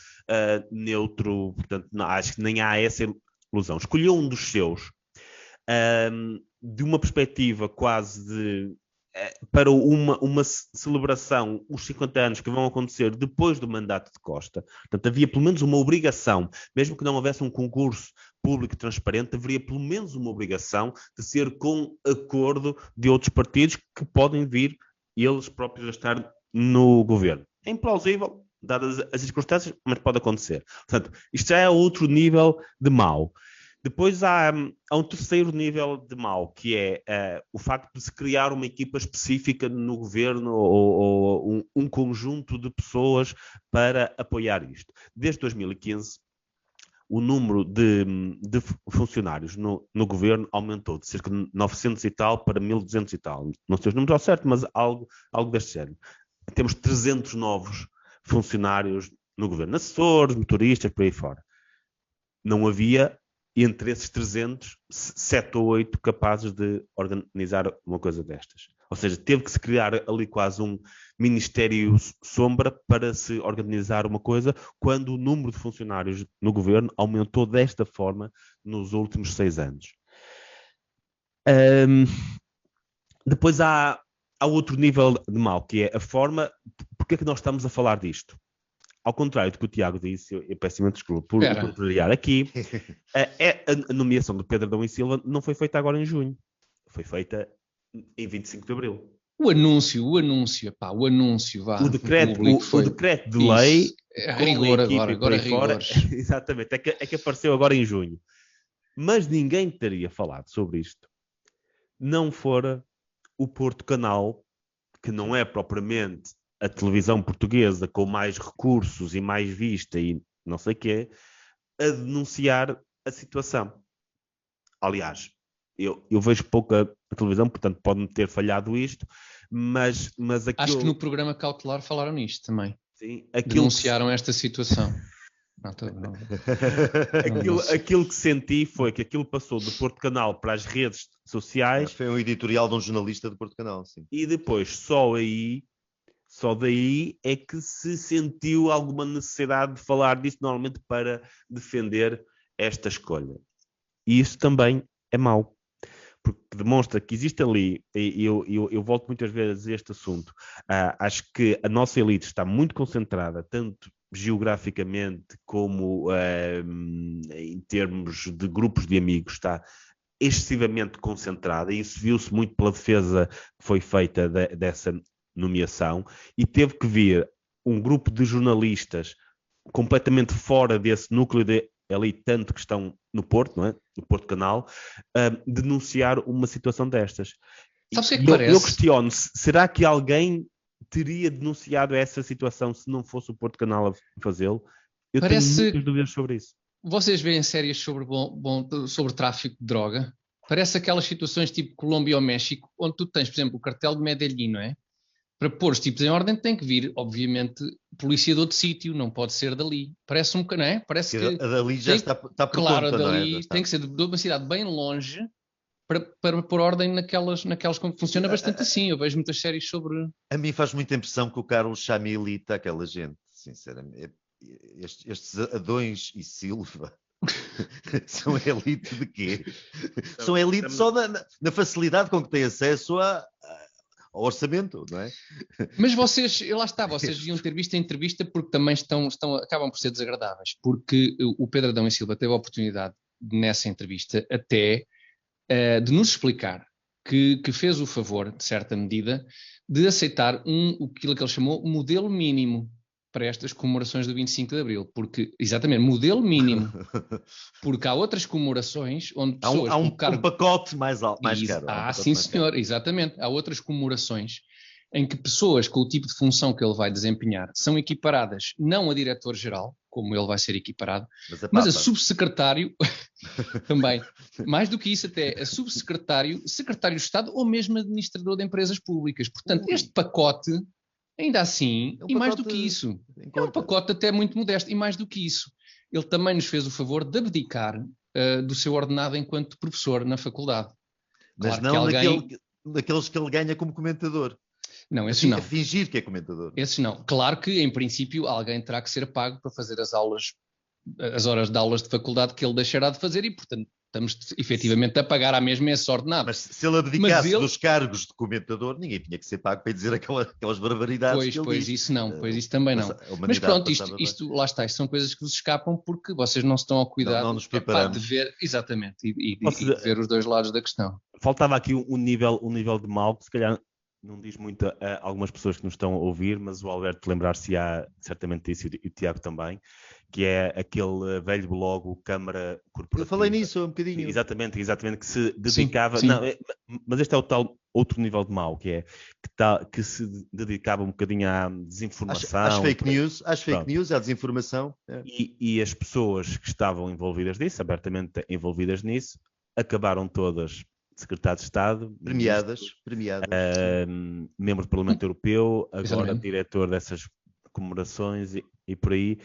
neutro, portanto, não, acho que nem há essa ilusão. Escolheu um dos seus, de uma perspectiva quase de para uma celebração, os 50 anos que vão acontecer depois do mandato de Costa. Portanto, havia pelo menos uma obrigação, mesmo que não houvesse um concurso público transparente, haveria pelo menos uma obrigação de ser com acordo de outros partidos que podem vir eles próprios a estar no governo. É implausível, dadas as circunstâncias, mas pode acontecer. Portanto, isto já é outro nível de mau. Depois há um terceiro nível de mau, que é o facto de se criar uma equipa específica no governo ou um conjunto de pessoas para apoiar isto. Desde 2015, o número de funcionários no governo aumentou de cerca de 900 e tal para 1.200 e tal. Não sei os números ao certo, mas algo deste género. Temos 300 novos funcionários no governo, assessores, motoristas, por aí fora. Não havia, entre esses 300, 7 ou 8 capazes de organizar uma coisa destas. Ou seja, teve que se criar ali quase um ministério sombra para se organizar uma coisa, quando o número de funcionários no governo aumentou desta forma nos últimos 6 anos. Depois há outro nível de mal, que é a forma. Porque é que nós estamos a falar disto? Ao contrário do que o Tiago disse, eu peço imensa desculpa por contrariar aqui, a nomeação do Pedro Adão e Silva não foi feita agora em junho, foi feita em 25 de abril. O anúncio, vá. O decreto de lei, rigor agora fora, exatamente, é que apareceu agora em junho. Mas ninguém teria falado sobre isto, não fora o Porto Canal, que não é propriamente a televisão portuguesa com mais recursos e mais vista e não sei o quê, a denunciar a situação. Aliás, eu vejo pouca televisão, portanto pode-me ter falhado isto, mas aquilo... Acho que no programa Cautelar falaram nisto também. Sim, denunciaram esta situação. Aquilo que senti foi que aquilo passou do Porto Canal para as redes sociais. Foi um editorial de um jornalista do Porto Canal, sim. E depois, só daí é que se sentiu alguma necessidade de falar disso, normalmente para defender esta escolha. E isso também é mau, porque demonstra que existe ali, e eu volto muitas vezes a este assunto, acho que a nossa elite está muito concentrada, tanto geograficamente como em termos de grupos de amigos, está excessivamente concentrada, e isso viu-se muito pela defesa que foi feita dessa nomeação, e teve que vir um grupo de jornalistas completamente fora desse núcleo de elite, tanto que estão no Porto, não é? No Porto Canal, denunciar uma situação destas. Sabe o que é que parece? Eu questiono, será que alguém teria denunciado essa situação se não fosse o Porto Canal a fazê-lo? Eu tenho muitas dúvidas sobre isso. Vocês veem séries sobre tráfico de droga? Parece aquelas situações tipo Colômbia ou México, onde tu tens, por exemplo, o cartel de Medellín, não é? Para pôr os tipos em ordem tem que vir, obviamente, polícia de outro sítio, não pode ser dali. Parece um bocado, não é? Parece que a dali já está por claro, conta, dali não é? Tem que ser de uma cidade bem longe para pôr ordem naquelas como funciona bastante assim. Eu vejo muitas séries sobre... A mim faz muita impressão que o Carlos chama elite aquela gente, sinceramente. Estes Adões e Silva São elite de quê? São elite só na facilidade com que têm acesso ao orçamento, não é? Mas vocês, lá está, vocês deviam ter visto a entrevista porque também acabam por ser desagradáveis, porque o Pedro Adão e Silva teve a oportunidade nessa entrevista até de nos explicar que fez o favor, de certa medida, de aceitar aquilo que ele chamou modelo mínimo para estas comemorações do 25 de Abril, porque, exatamente, modelo mínimo, porque há outras comemorações onde pessoas... Há um pacote mais alto, mais caro. Sim, senhor, exatamente. Há outras comemorações em que pessoas com o tipo de função que ele vai desempenhar são equiparadas não a diretor-geral, como ele vai ser equiparado, mas a subsecretário também. Mais do que isso até, a subsecretário, secretário de Estado ou mesmo administrador de empresas públicas. Portanto, este pacote... Ainda assim, e mais do que isso, é um pacote até muito modesto, e mais do que isso, ele também nos fez o favor de abdicar do seu ordenado enquanto professor na faculdade. Mas claro, não daqueles que ele ganha como comentador. Não, esses não. A fingir que é comentador. Esses não. Claro que, em princípio, alguém terá que ser pago para fazer as horas de aulas de faculdade que ele deixará de fazer e, portanto, estamos efetivamente a pagar à mesma esse ordenado. Mas se ele abdicasse dos cargos de comentador, ninguém tinha que ser pago para dizer aquelas barbaridades que ele diz. Isso não, isso também não. Mas pronto, isto lá está, isto são coisas que vos escapam porque vocês não se estão ao cuidado não nos preparamos. De ver, exatamente, e de ver os dois lados da questão. Faltava aqui um nível de mal que se calhar não diz muito a algumas pessoas que nos estão a ouvir, mas o Alberto lembrar-se-á certamente disso e o Tiago também, que é aquele velho blog, Câmara Corporativa. Eu falei nisso um bocadinho. Exatamente, que se dedicava... Sim. Não, mas este é o tal outro nível de mal, que é que se dedicava um bocadinho à desinformação. Às fake news, à desinformação. É. E as pessoas que estavam envolvidas nisso, abertamente envolvidas nisso, acabaram todas... secretário de Estado, premiadas. Membro do Parlamento Europeu, agora Exatamente. diretor dessas comemorações e por aí.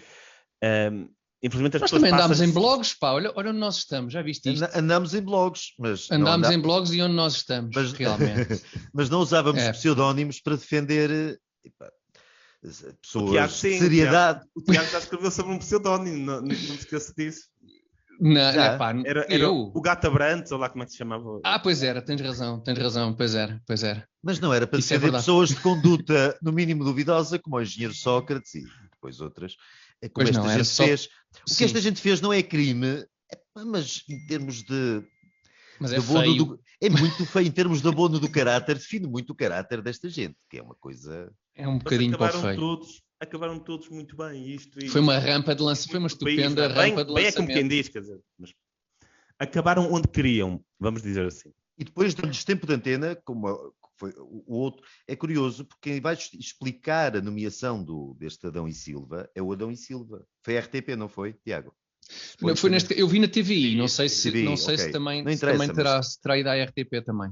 Infelizmente as nós pessoas também andámos em blogs, pá, olha onde nós estamos, já viste isto? Andámos em blogs, mas... Andámos em blogs e onde nós estamos, realmente. Mas não usávamos pseudónimos para defender... pessoas de seriedade. O Tiago já escreveu sobre um pseudónimo, não me esqueça disso. Não, era o Gato Abrantes, ou lá como é que se chamava? Pois era, tens razão, pois era. Mas não era para defender pessoas de conduta no mínimo duvidosa, como o engenheiro Sócrates e depois outras, como esta gente fez. O que esta gente fez não é crime, mas em termos de... Mas é feio. É muito feio em termos de abono do caráter, define muito o caráter desta gente, que é uma coisa... É um bocadinho para feio. Acabaram todos muito bem. Foi uma rampa de lançamento, foi uma estupenda rampa de lançamento. Bem é como quem diz, quer dizer, mas acabaram onde queriam, vamos dizer assim. E depois deu-lhes tempo de antena, como foi o outro. É curioso, porque quem vai explicar a nomeação deste Adão e Silva é o Adão e Silva. Foi a RTP, não foi, Tiago? Eu vi na TVI, não sei se também terá ido à RTP também.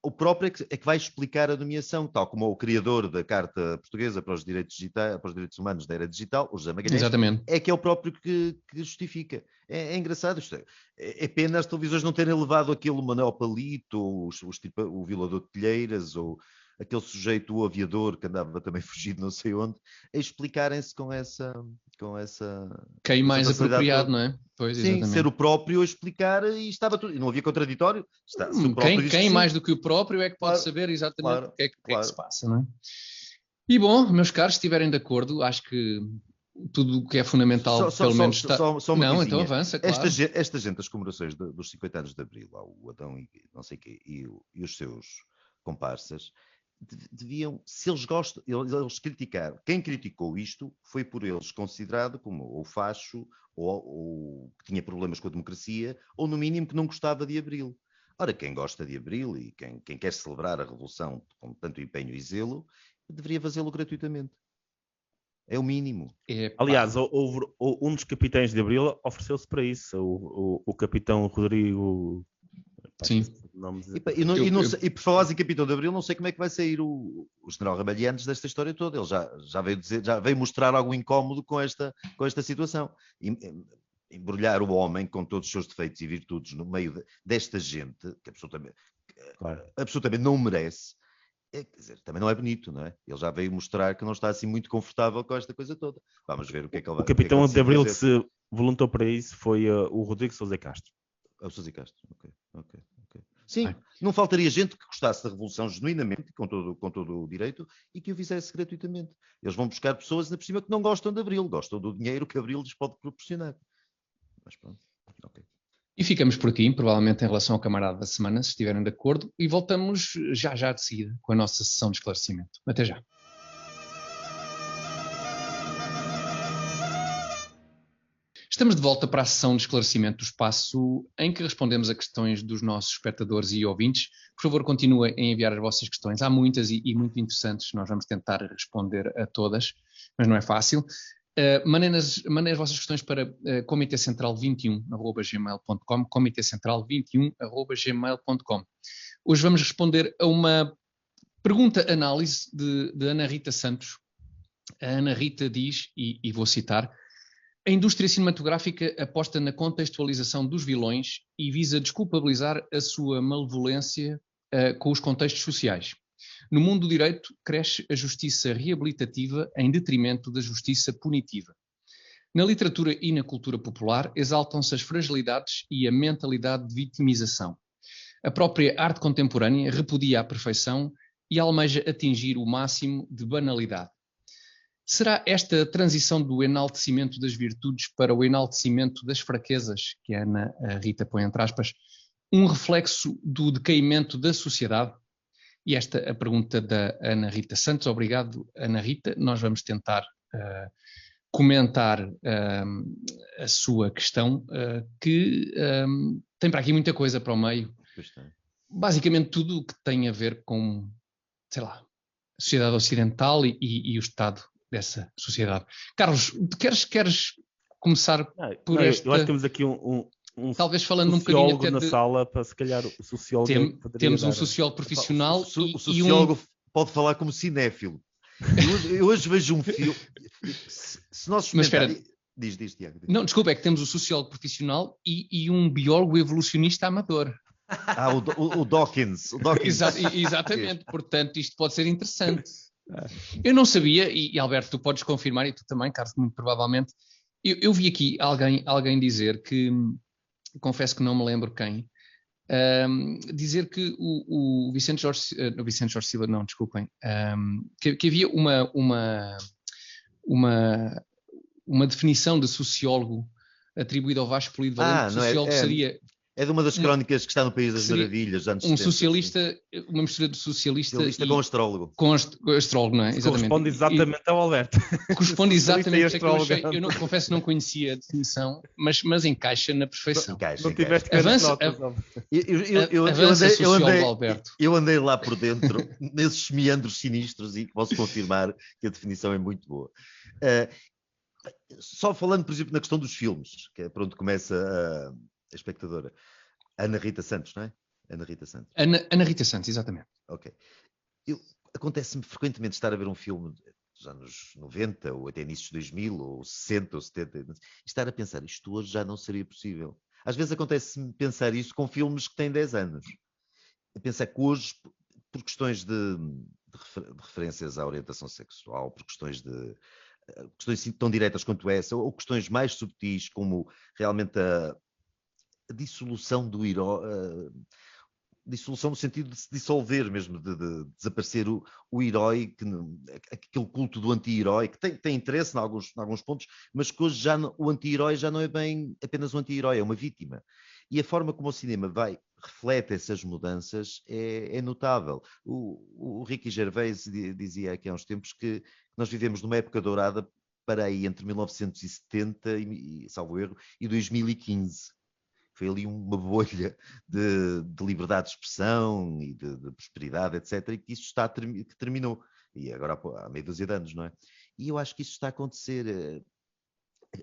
O próprio é que vai explicar a nomeação, tal como o criador da Carta Portuguesa para os Direitos Humanos da Era Digital, o José Magalhães. Exatamente. É que é o próprio que justifica. É engraçado isto. É pena as televisões não terem levado aquele Manuel Palito, o Violador de Telheiras, ou aquele sujeito, o aviador, que andava também fugido não sei onde, a explicarem-se com essa... Quem mais apropriado, não é? Pois, sim, exatamente. Ser o próprio a explicar e estava tudo. E não havia contraditório. Quem mais do que o próprio é que pode saber exatamente o que é que se passa, não é? E bom, meus caros, se estiverem de acordo, acho que tudo o que é fundamental, pelo menos está... Só uma não, coisinha. então avança, claro. Esta gente das comemorações dos 50 anos de Abril, o Adão e não sei quê, e os seus comparsas, deviam, se eles gostam, eles criticaram. Quem criticou isto foi por eles considerado como ou facho, ou que tinha problemas com a democracia, ou no mínimo que não gostava de Abril. Ora, quem gosta de Abril e quem quer celebrar a Revolução com tanto empenho e zelo, deveria fazê-lo gratuitamente. É o mínimo. Aliás, houve um dos capitães de Abril ofereceu-se para isso, o capitão Rodrigo... Sim. E por falar em Capitão de Abril, não sei como é que vai sair o general Ramalhianes desta história toda. Ele já veio mostrar algum incómodo com esta situação. Embrulhar o homem com todos os seus defeitos e virtudes no meio desta gente, que absolutamente não merece, quer dizer, também não é bonito, não é? Ele já veio mostrar que não está assim muito confortável com esta coisa toda. Vamos ver o que é que ele vai fazer. O Capitão de Abril que se voluntou para isso foi o Rodrigo Sousa Castro. O Sousa Castro, ok. Sim, não faltaria gente que gostasse da Revolução genuinamente, com todo o direito, e que o fizesse gratuitamente. Eles vão buscar pessoas, ainda por cima, que não gostam de Abril, gostam do dinheiro que Abril lhes pode proporcionar. Mas pronto, ok. E ficamos por aqui, provavelmente em relação ao camarada da semana, se estiverem de acordo, e voltamos já de seguida com a nossa sessão de esclarecimento. Até já. Estamos de volta para a sessão de esclarecimento do espaço em que respondemos a questões dos nossos espectadores e ouvintes. Por favor, continuem a enviar as vossas questões. Há muitas e muito interessantes. Nós vamos tentar responder a todas, mas não é fácil. Mandem as vossas questões para comitecentral21@gmail.com, comitecentral21@gmail.com. Hoje vamos responder a uma pergunta-análise de Ana Rita Santos. A Ana Rita diz, e vou citar: a indústria cinematográfica aposta na contextualização dos vilões e visa desculpabilizar a sua malevolência com os contextos sociais. No mundo do direito, cresce a justiça reabilitativa em detrimento da justiça punitiva. Na literatura e na cultura popular, exaltam-se as fragilidades e a mentalidade de vitimização. A própria arte contemporânea repudia a perfeição e almeja atingir o máximo de banalidade. Será esta transição do enaltecimento das virtudes para o enaltecimento das fraquezas, que a Ana Rita põe entre aspas, um reflexo do decaimento da sociedade? E esta é a pergunta da Ana Rita Santos. Obrigado, Ana Rita. Nós vamos tentar comentar a sua questão, que tem para aqui muita coisa para o meio. Basicamente tudo o que tem a ver com, sei lá, a sociedade ocidental e o Estado dessa sociedade. Carlos, queres começar por esta... Eu acho que temos aqui talvez falando um bocadinho até na sala, para se calhar o sociólogo... Temos um sociólogo profissional. O sociólogo pode falar como cinéfilo. Eu hoje vejo um filme... Se nós experimentarmos... Diz, Tiago. Não, desculpa, é que temos o sociólogo profissional e um biólogo evolucionista amador. O Dawkins. Exatamente, portanto isto pode ser interessante. Eu não sabia, e Alberto, tu podes confirmar, e tu também, Carlos, muito provavelmente, eu vi aqui alguém dizer que, confesso que não me lembro quem, dizer que o Vicente Jorge Silva, não, desculpem, que havia uma definição de sociólogo atribuída ao Vasco Polido Valente, que sociólogo seria... É de uma das crónicas que está no País das Maravilhas. Antes socialista, uma mistura de socialista com astrólogo. Com astrólogo, não é? Exatamente. Corresponde exatamente ao Alberto. Corresponde exatamente ao que eu confesso que não conhecia a definição, mas encaixa na perfeição. Não tiveste avança sociólogo, Alberto. Eu andei lá por dentro, nesses meandros sinistros, e posso confirmar que a definição é muito boa. Só falando, por exemplo, na questão dos filmes, que é por onde começa a espectadora. Ana Rita Santos, não é? Ana Rita Santos. Ana Rita Santos, exatamente. Ok. Acontece-me frequentemente estar a ver um filme dos anos 90, ou até inícios de 2000, ou 60, ou 70, e estar a pensar, isto hoje já não seria possível. Às vezes acontece-me pensar isso com filmes que têm 10 anos. A pensar que hoje, por questões de referências à orientação sexual, por questões tão diretas quanto essa, ou questões mais subtis, como realmente a dissolução do herói, dissolução no sentido de se dissolver mesmo, de desaparecer o herói, aquele culto do anti-herói, que tem interesse em alguns pontos, mas que hoje o anti-herói já não é bem apenas um anti-herói, é uma vítima. E a forma como o cinema reflete essas mudanças é notável. O Ricky Gervais dizia aqui há uns tempos que nós vivemos numa época dourada para aí entre 1970 salvo erro, e 2015. Foi ali uma bolha de liberdade de expressão e de prosperidade, etc., e que isso que terminou. E agora há meia dúzia de anos, não é? E eu acho que isso está a acontecer.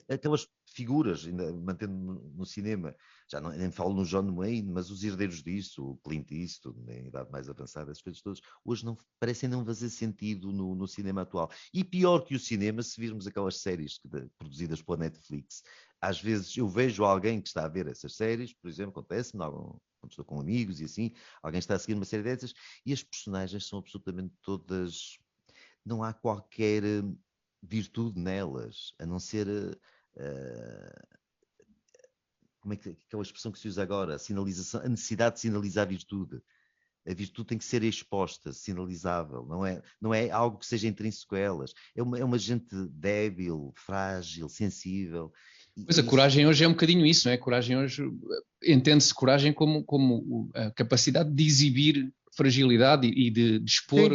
Aquelas figuras, ainda mantendo no cinema, já nem falo no John Wayne, mas os herdeiros disso, o Clint Eastwood, em idade mais avançada, essas coisas todas, hoje parecem não fazer sentido no cinema atual. E pior que o cinema, se virmos aquelas séries produzidas pela Netflix, às vezes eu vejo alguém que está a ver essas séries, por exemplo, acontece-me, quando estou com amigos e assim, alguém está a seguir uma série dessas, e as personagens são absolutamente todas... Não há qualquer virtude nelas, a não ser como é que aquela expressão que se usa agora? A necessidade de sinalizar a virtude. A virtude tem que ser exposta, sinalizável, não é algo que seja intrínseco a elas. É uma gente débil, frágil, sensível. Pois a coragem hoje é um bocadinho isso, não é? A coragem hoje, entende-se coragem como a capacidade de exibir fragilidade e de expor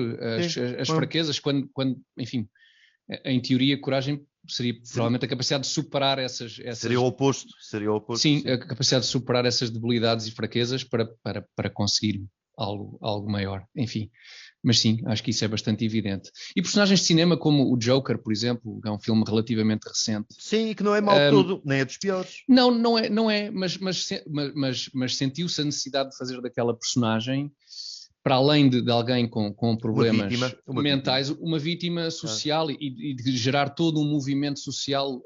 as fraquezas, quando, enfim, em teoria, coragem seria provavelmente a capacidade de superar essas... Seria o oposto. Sim, a capacidade de superar essas debilidades e fraquezas para conseguir algo maior, enfim. Mas sim, acho que isso é bastante evidente. E personagens de cinema como o Joker, por exemplo, é um filme relativamente recente. Sim, que não é mau todo, nem é dos piores. Não é, mas sentiu-se a necessidade de fazer daquela personagem, para além de alguém com problemas mentais, uma vítima social e de gerar todo um movimento social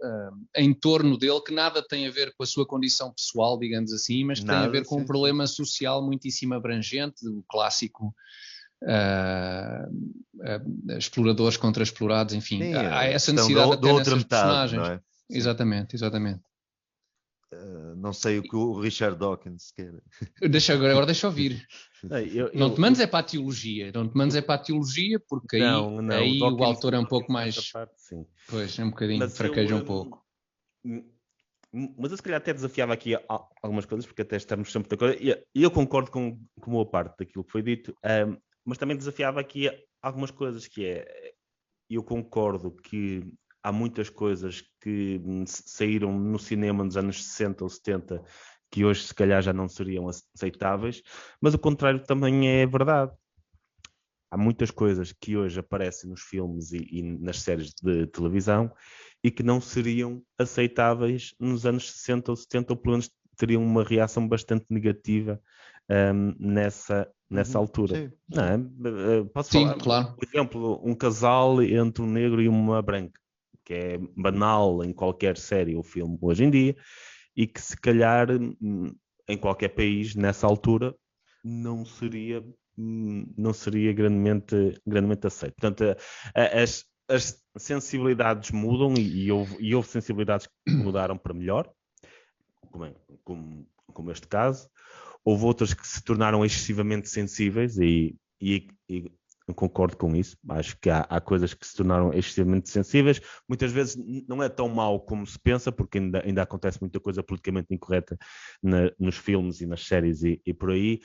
em torno dele, que nada tem a ver com a sua condição pessoal, digamos assim, mas que tem a ver com um problema social muitíssimo abrangente, o clássico exploradores contra explorados, enfim. Sim, há essa necessidade até nessas personagens. Não é? Exatamente. Não sei o que o Richard Dawkins quer. Agora deixa ouvir. Não te mandes é para a teologia. Porque aí o autor é um pouco mais... Parte, sim. Pois, é um bocadinho, fraqueja um pouco. Mas eu se calhar até desafiava aqui algumas coisas, porque até estamos sempre de acordo, e eu concordo com boa parte daquilo que foi dito, mas também desafiava aqui algumas coisas, eu concordo que há muitas coisas que saíram no cinema nos anos 60 ou 70 que hoje se calhar já não seriam aceitáveis, mas o contrário também é verdade. Há muitas coisas que hoje aparecem nos filmes e nas séries de televisão e que não seriam aceitáveis nos anos 60 ou 70, ou pelo menos teriam uma reação bastante negativa nessa altura. Sim. Não é? Posso falar, claro. Por exemplo, um casal entre um negro e uma branca, que é banal em qualquer série ou filme hoje em dia, e que se calhar em qualquer país, nessa altura, não seria grandemente aceito. Portanto, as sensibilidades mudam e houve sensibilidades que mudaram para melhor, como este caso. Houve outras que se tornaram excessivamente sensíveis e concordo com isso. Acho que há coisas que se tornaram excessivamente sensíveis. Muitas vezes não é tão mau como se pensa, porque ainda acontece muita coisa politicamente incorreta nos filmes e nas séries e por aí.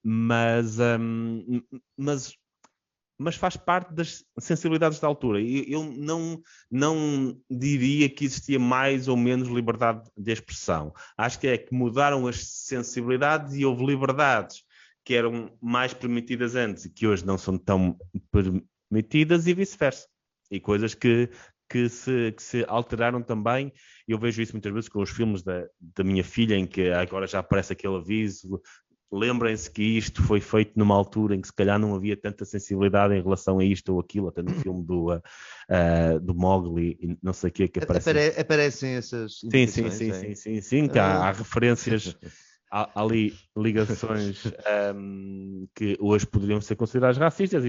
Mas faz parte das sensibilidades da altura. Eu não diria que existia mais ou menos liberdade de expressão. Acho que mudaram as sensibilidades e houve liberdades que eram mais permitidas antes e que hoje não são tão permitidas e vice-versa. E coisas que se alteraram também. Eu vejo isso muitas vezes com os filmes da minha filha, em que agora já aparece aquele aviso: lembrem-se que isto foi feito numa altura em que se calhar não havia tanta sensibilidade em relação a isto ou aquilo, até no filme do Mowgli e não sei o que aparece. Aparecem essas indicações. Sim, que há referências, há ali ligações que hoje poderiam ser consideradas racistas,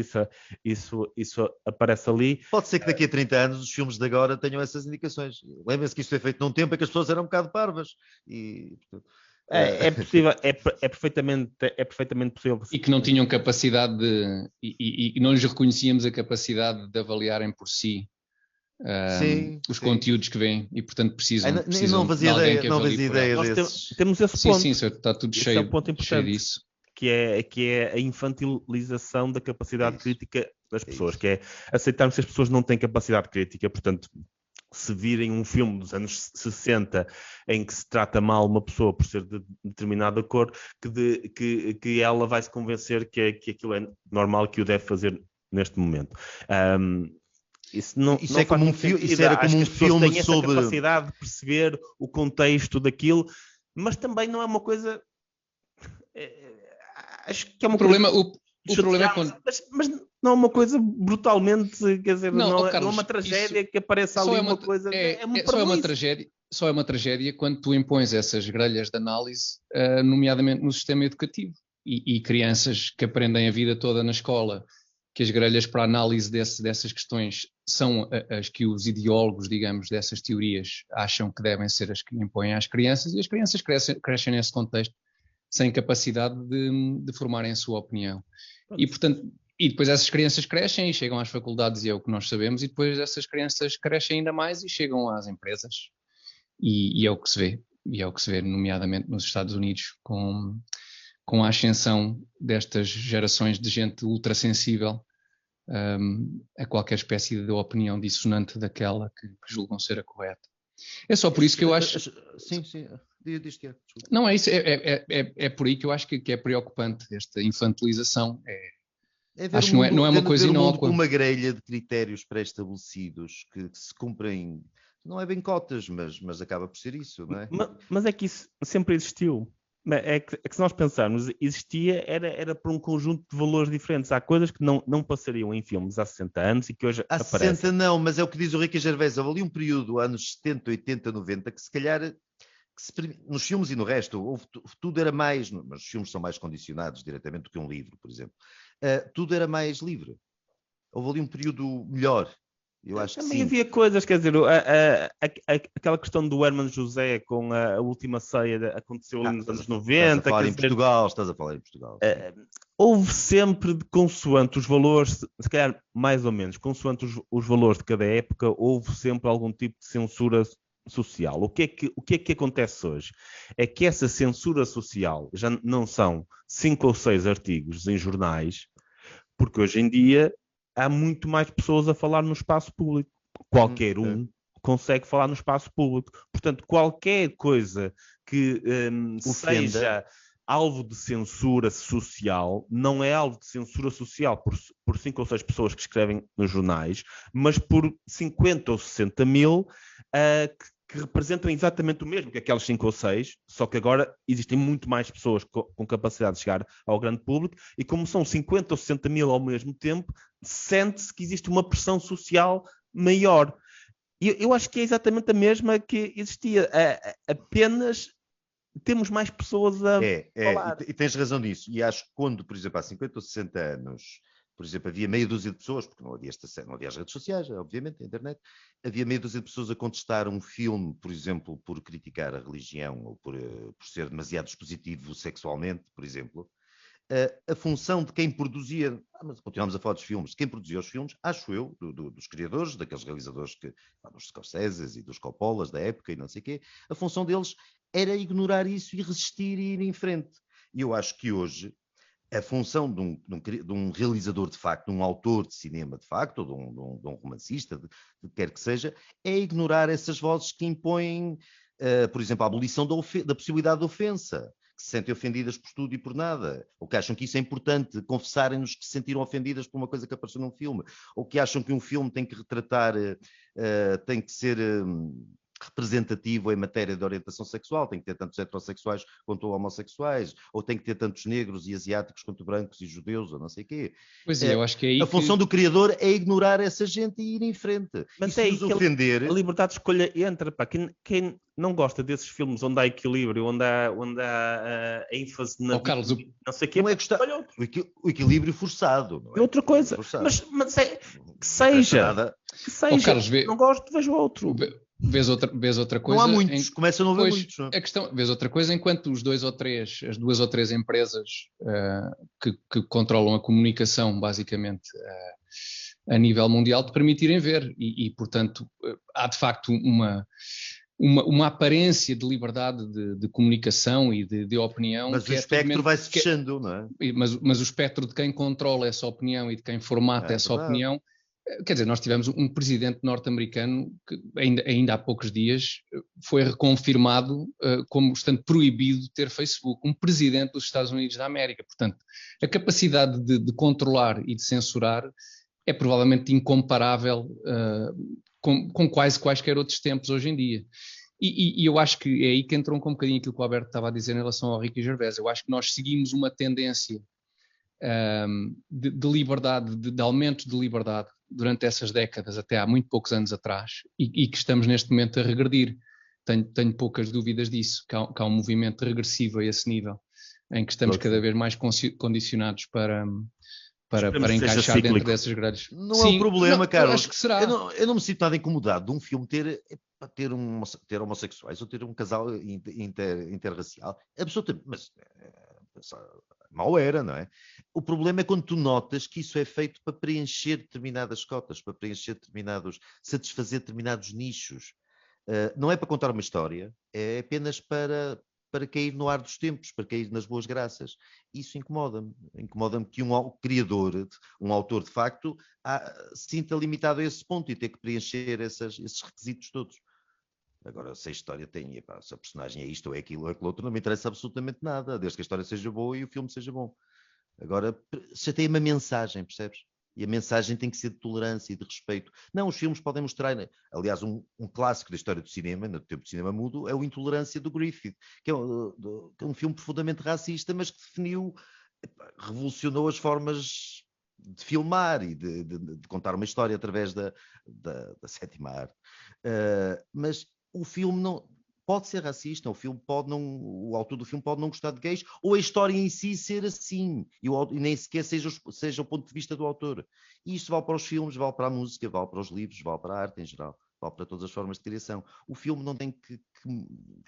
isso aparece ali. Pode ser que daqui a 30 anos os filmes de agora tenham essas indicações. Lembrem-se que isto foi feito num tempo em que as pessoas eram um bocado parvas e... É possível, é perfeitamente possível. E que não tinham capacidade e não lhes reconhecíamos a capacidade de avaliarem por si os conteúdos que vêm e, portanto, precisam não fazia de alguém que não avalie fazia por eles. ideia Temos esse ponto. Sim, está tudo esse cheio, é um ponto importante, cheio disso. Que é a infantilização da capacidade crítica das pessoas, que é aceitarmos que as pessoas não têm capacidade crítica, portanto... Se virem um filme dos anos 60 em que se trata mal uma pessoa por ser de determinada cor, que ela vai se convencer que aquilo é normal, que o deve fazer neste momento. Isso é como um filme, isso era como um filme sobre... a capacidade de perceber o contexto daquilo, mas também não é uma coisa... acho que é uma problema... coisa... O problema é quando... Mas não é uma coisa brutalmente, quer dizer, não é Carlos, uma tragédia que apareça ali uma coisa... Só é uma tragédia quando tu impões essas grelhas de análise, nomeadamente no sistema educativo. E crianças que aprendem a vida toda na escola que as grelhas para análise dessas questões são as que os ideólogos, digamos, dessas teorias acham que devem ser as que impõem às crianças, e as crianças crescem nesse contexto sem capacidade de formarem a sua opinião. E, portanto, e depois essas crianças crescem e chegam às faculdades, e é o que nós sabemos, e depois essas crianças crescem ainda mais e chegam às empresas. E é o que se vê. E é o que se vê, nomeadamente nos Estados Unidos, com a ascensão destas gerações de gente ultrassensível a qualquer espécie de opinião dissonante daquela que julgam ser a correta. É só por isso que eu acho... Sim. Diz que é. Não, é isso. É por aí que eu acho que é preocupante esta infantilização. Acho que não é uma coisa inócua. Uma grelha de critérios pré-estabelecidos que se cumprem, não é bem cotas, mas acaba por ser isso, não é? Mas é que isso sempre existiu. É que se nós pensarmos, existia, era por um conjunto de valores diferentes. Há coisas que não passariam em filmes há 60 anos e que hoje aparecem. Há 60 não, mas é o que diz o Ricky Gervais. Houve ali um período, anos 70, 80, 90, que se calhar, nos filmes e no resto, tudo era mais, mas os filmes são mais condicionados diretamente do que um livro, por exemplo. Tudo era mais livre. Houve ali um período melhor. Eu acho também que havia coisas, quer dizer, aquela questão do Hermano José com a Última Ceia aconteceu ali nos anos 90. Estás a falar em Portugal. Houve sempre, consoante os valores, se calhar mais ou menos, consoante os valores de cada época, houve sempre algum tipo de censura social. O que é que acontece hoje? É que essa censura social já não são 5 ou 6 artigos em jornais, porque hoje em dia há muito mais pessoas a falar no espaço público. Qualquer um consegue falar no espaço público. Portanto, qualquer coisa que seja alvo de censura social, não é alvo de censura social por 5 ou 6 pessoas que escrevem nos jornais, mas por 50 ou 60 mil que representam exatamente o mesmo que aquelas 5 ou 6, só que agora existem muito mais pessoas com capacidade de chegar ao grande público, e como são 50 ou 60 mil ao mesmo tempo, sente-se que existe uma pressão social maior. E eu acho que é exatamente a mesma que existia, apenas temos mais pessoas a falar. E tens razão nisso, e acho que quando, por exemplo, há 50 ou 60 anos, por exemplo, havia meia dúzia de pessoas, porque não havia as redes sociais, obviamente, a internet, havia meia dúzia de pessoas a contestar um filme, por exemplo, por criticar a religião ou por ser demasiado expositivo sexualmente, por exemplo. A função de quem produzia, mas continuamos a falar dos filmes, quem produzia os filmes, acho eu, dos criadores, daqueles realizadores dos Scorsese e dos Coppolas da época e não sei o quê, a função deles era ignorar isso e resistir e ir em frente. E eu acho que hoje a função de um realizador de facto, de um autor de cinema de facto, ou de um romancista, de quer que seja, é ignorar essas vozes que impõem, por exemplo, a abolição da possibilidade de ofensa, que se sentem ofendidas por tudo e por nada, ou que acham que isso é importante, confessarem-nos que se sentiram ofendidas por uma coisa que apareceu num filme, ou que acham que um filme tem que retratar, tem que ser representativo em matéria de orientação sexual, tem que ter tantos heterossexuais quanto homossexuais, ou tem que ter tantos negros e asiáticos quanto brancos e judeus, ou não sei o quê. Pois é, eu acho que é aí a função do criador é ignorar essa gente e ir em frente. Mas é que ofender... a liberdade de escolha entra, pá. Quem não gosta desses filmes onde há equilíbrio, onde há ênfase na Carlos, não sei o quê, não é gostar... o equilíbio forçado. Não é? Outra coisa. Forçado. Mas é que seja. Que seja. Carlos, não gosto, vejo outro. Vês outra coisa. Não há muitos, começa a não haver muitos. Não? Vês outra coisa enquanto as 2 ou 3 empresas que controlam a comunicação, basicamente, a nível mundial, te permitirem ver. E portanto, há de facto uma aparência de liberdade de comunicação e de opinião. Mas o espectro vai-se fechando, não é? Mas o espectro de quem controla essa opinião e de quem formata essa opinião. Quer dizer, nós tivemos um presidente norte-americano que ainda há poucos dias foi reconfirmado como estando proibido de ter Facebook, um presidente dos Estados Unidos da América. Portanto, a capacidade de controlar e de censurar é provavelmente incomparável com quaisquer outros tempos hoje em dia. E eu acho que é aí que entrou um bocadinho aquilo que o Alberto estava a dizer em relação ao Ricky Gervais. Eu acho que nós seguimos uma tendência de liberdade, de aumento de liberdade durante essas décadas, até há muito poucos anos atrás, e que estamos neste momento a regredir. Tenho poucas dúvidas disso, que há um movimento regressivo a esse nível, em que estamos cada vez mais condicionados para encaixar dentro dessas grades. Não é o problema, Carlos. Acho que será. Eu não me sinto nada incomodado de um filme ter homossexuais ou ter um casal interracial. Absolutamente. Mas mal era, não é? O problema é quando tu notas que isso é feito para preencher determinadas cotas, para satisfazer determinados nichos. Não é para contar uma história, é apenas para cair no ar dos tempos, para cair nas boas graças. Isso incomoda-me. Incomoda-me que um criador, um autor de facto, se sinta limitado a esse ponto e ter que preencher esses requisitos todos. Agora, se a história tem, se a personagem é isto ou é aquilo ou é aquilo outro, não me interessa absolutamente nada, desde que a história seja boa e o filme seja bom. Agora, chateia-me a mensagem, percebes? E a mensagem tem que ser de tolerância e de respeito. Não, os filmes podem mostrar... Aliás, um clássico da história do cinema, no tempo do cinema mudo, é o Intolerância do Griffith, que é um filme profundamente racista, mas que revolucionou as formas de filmar e de contar uma história através da sétima arte. Mas o filme não... pode ser racista, o autor do filme pode não gostar de gays, ou a história em si ser assim, e nem sequer seja o ponto de vista do autor. E isto vale para os filmes, vale para a música, vale para os livros, vale para a arte em geral, vale para todas as formas de criação. O filme não tem que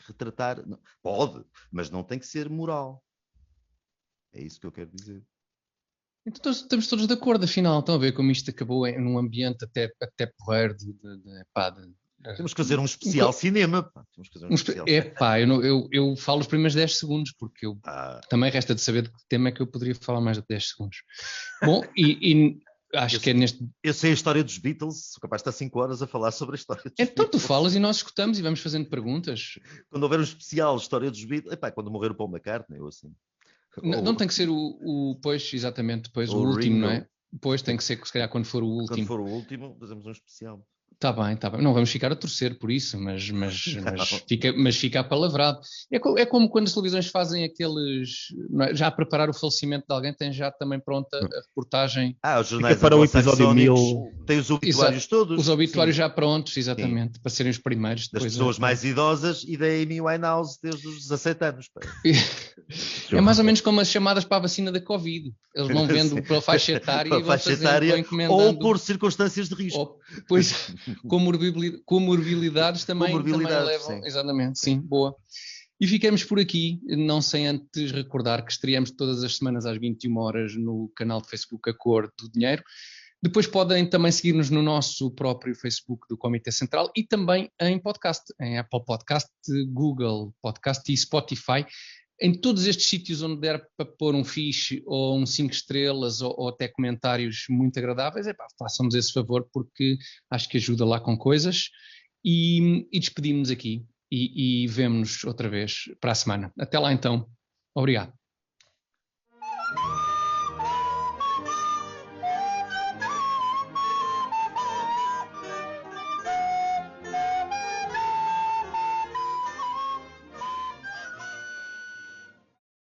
retratar, pode, mas não tem que ser moral. É isso que eu quero dizer. Então estamos todos de acordo, afinal, estão a ver como isto acabou num ambiente até porreiro Temos que fazer um especial cinema. Temos que fazer um especial eu falo os primeiros 10 segundos, porque também resta de saber de que tema é que eu poderia falar mais de 10 segundos. Bom, e acho que é neste... Eu sei a história dos Beatles, sou capaz de estar 5 horas a falar sobre a história dos Beatles. Então tu falas e nós escutamos e vamos fazendo perguntas. Quando houver um especial história dos Beatles, quando morrer o Paul McCartney, ou assim. Não tem que ser pois, exatamente, depois o último, Ringo. Não é? Depois tem que ser, se calhar, quando for o último. Quando for o último, fazemos um especial. Está bem. Não vamos ficar a torcer por isso, mas fica apalavrado. É como quando as televisões fazem aqueles... já a preparar o falecimento de alguém, tem já também pronta a reportagem. Os jornais para o episódio 1000. Tem os obituários todos. Os obituários já prontos, exatamente, para serem os primeiros. Das pessoas mais idosas e da Amy Winehouse desde os 17 anos. É mais ou menos como as chamadas para a vacina da Covid. Eles vão vendo pela faixa etária e vão encomendando. Ou por circunstâncias de risco. Pois... Comorbilidades também levam. Sim. Exatamente, sim, boa. E ficamos por aqui, não sem antes recordar que estreamos todas as semanas às 21 horas no canal de Facebook A Cor do Dinheiro. Depois podem também seguir-nos no nosso próprio Facebook do Comitê Central e também em podcast, em Apple Podcast, Google Podcast e Spotify. Em todos estes sítios onde der para pôr um fiche ou um 5 estrelas ou até comentários muito agradáveis, façam-nos esse favor porque acho que ajuda lá com coisas. E despedimos-nos aqui e vemo-nos outra vez para a semana. Até lá então. Obrigado.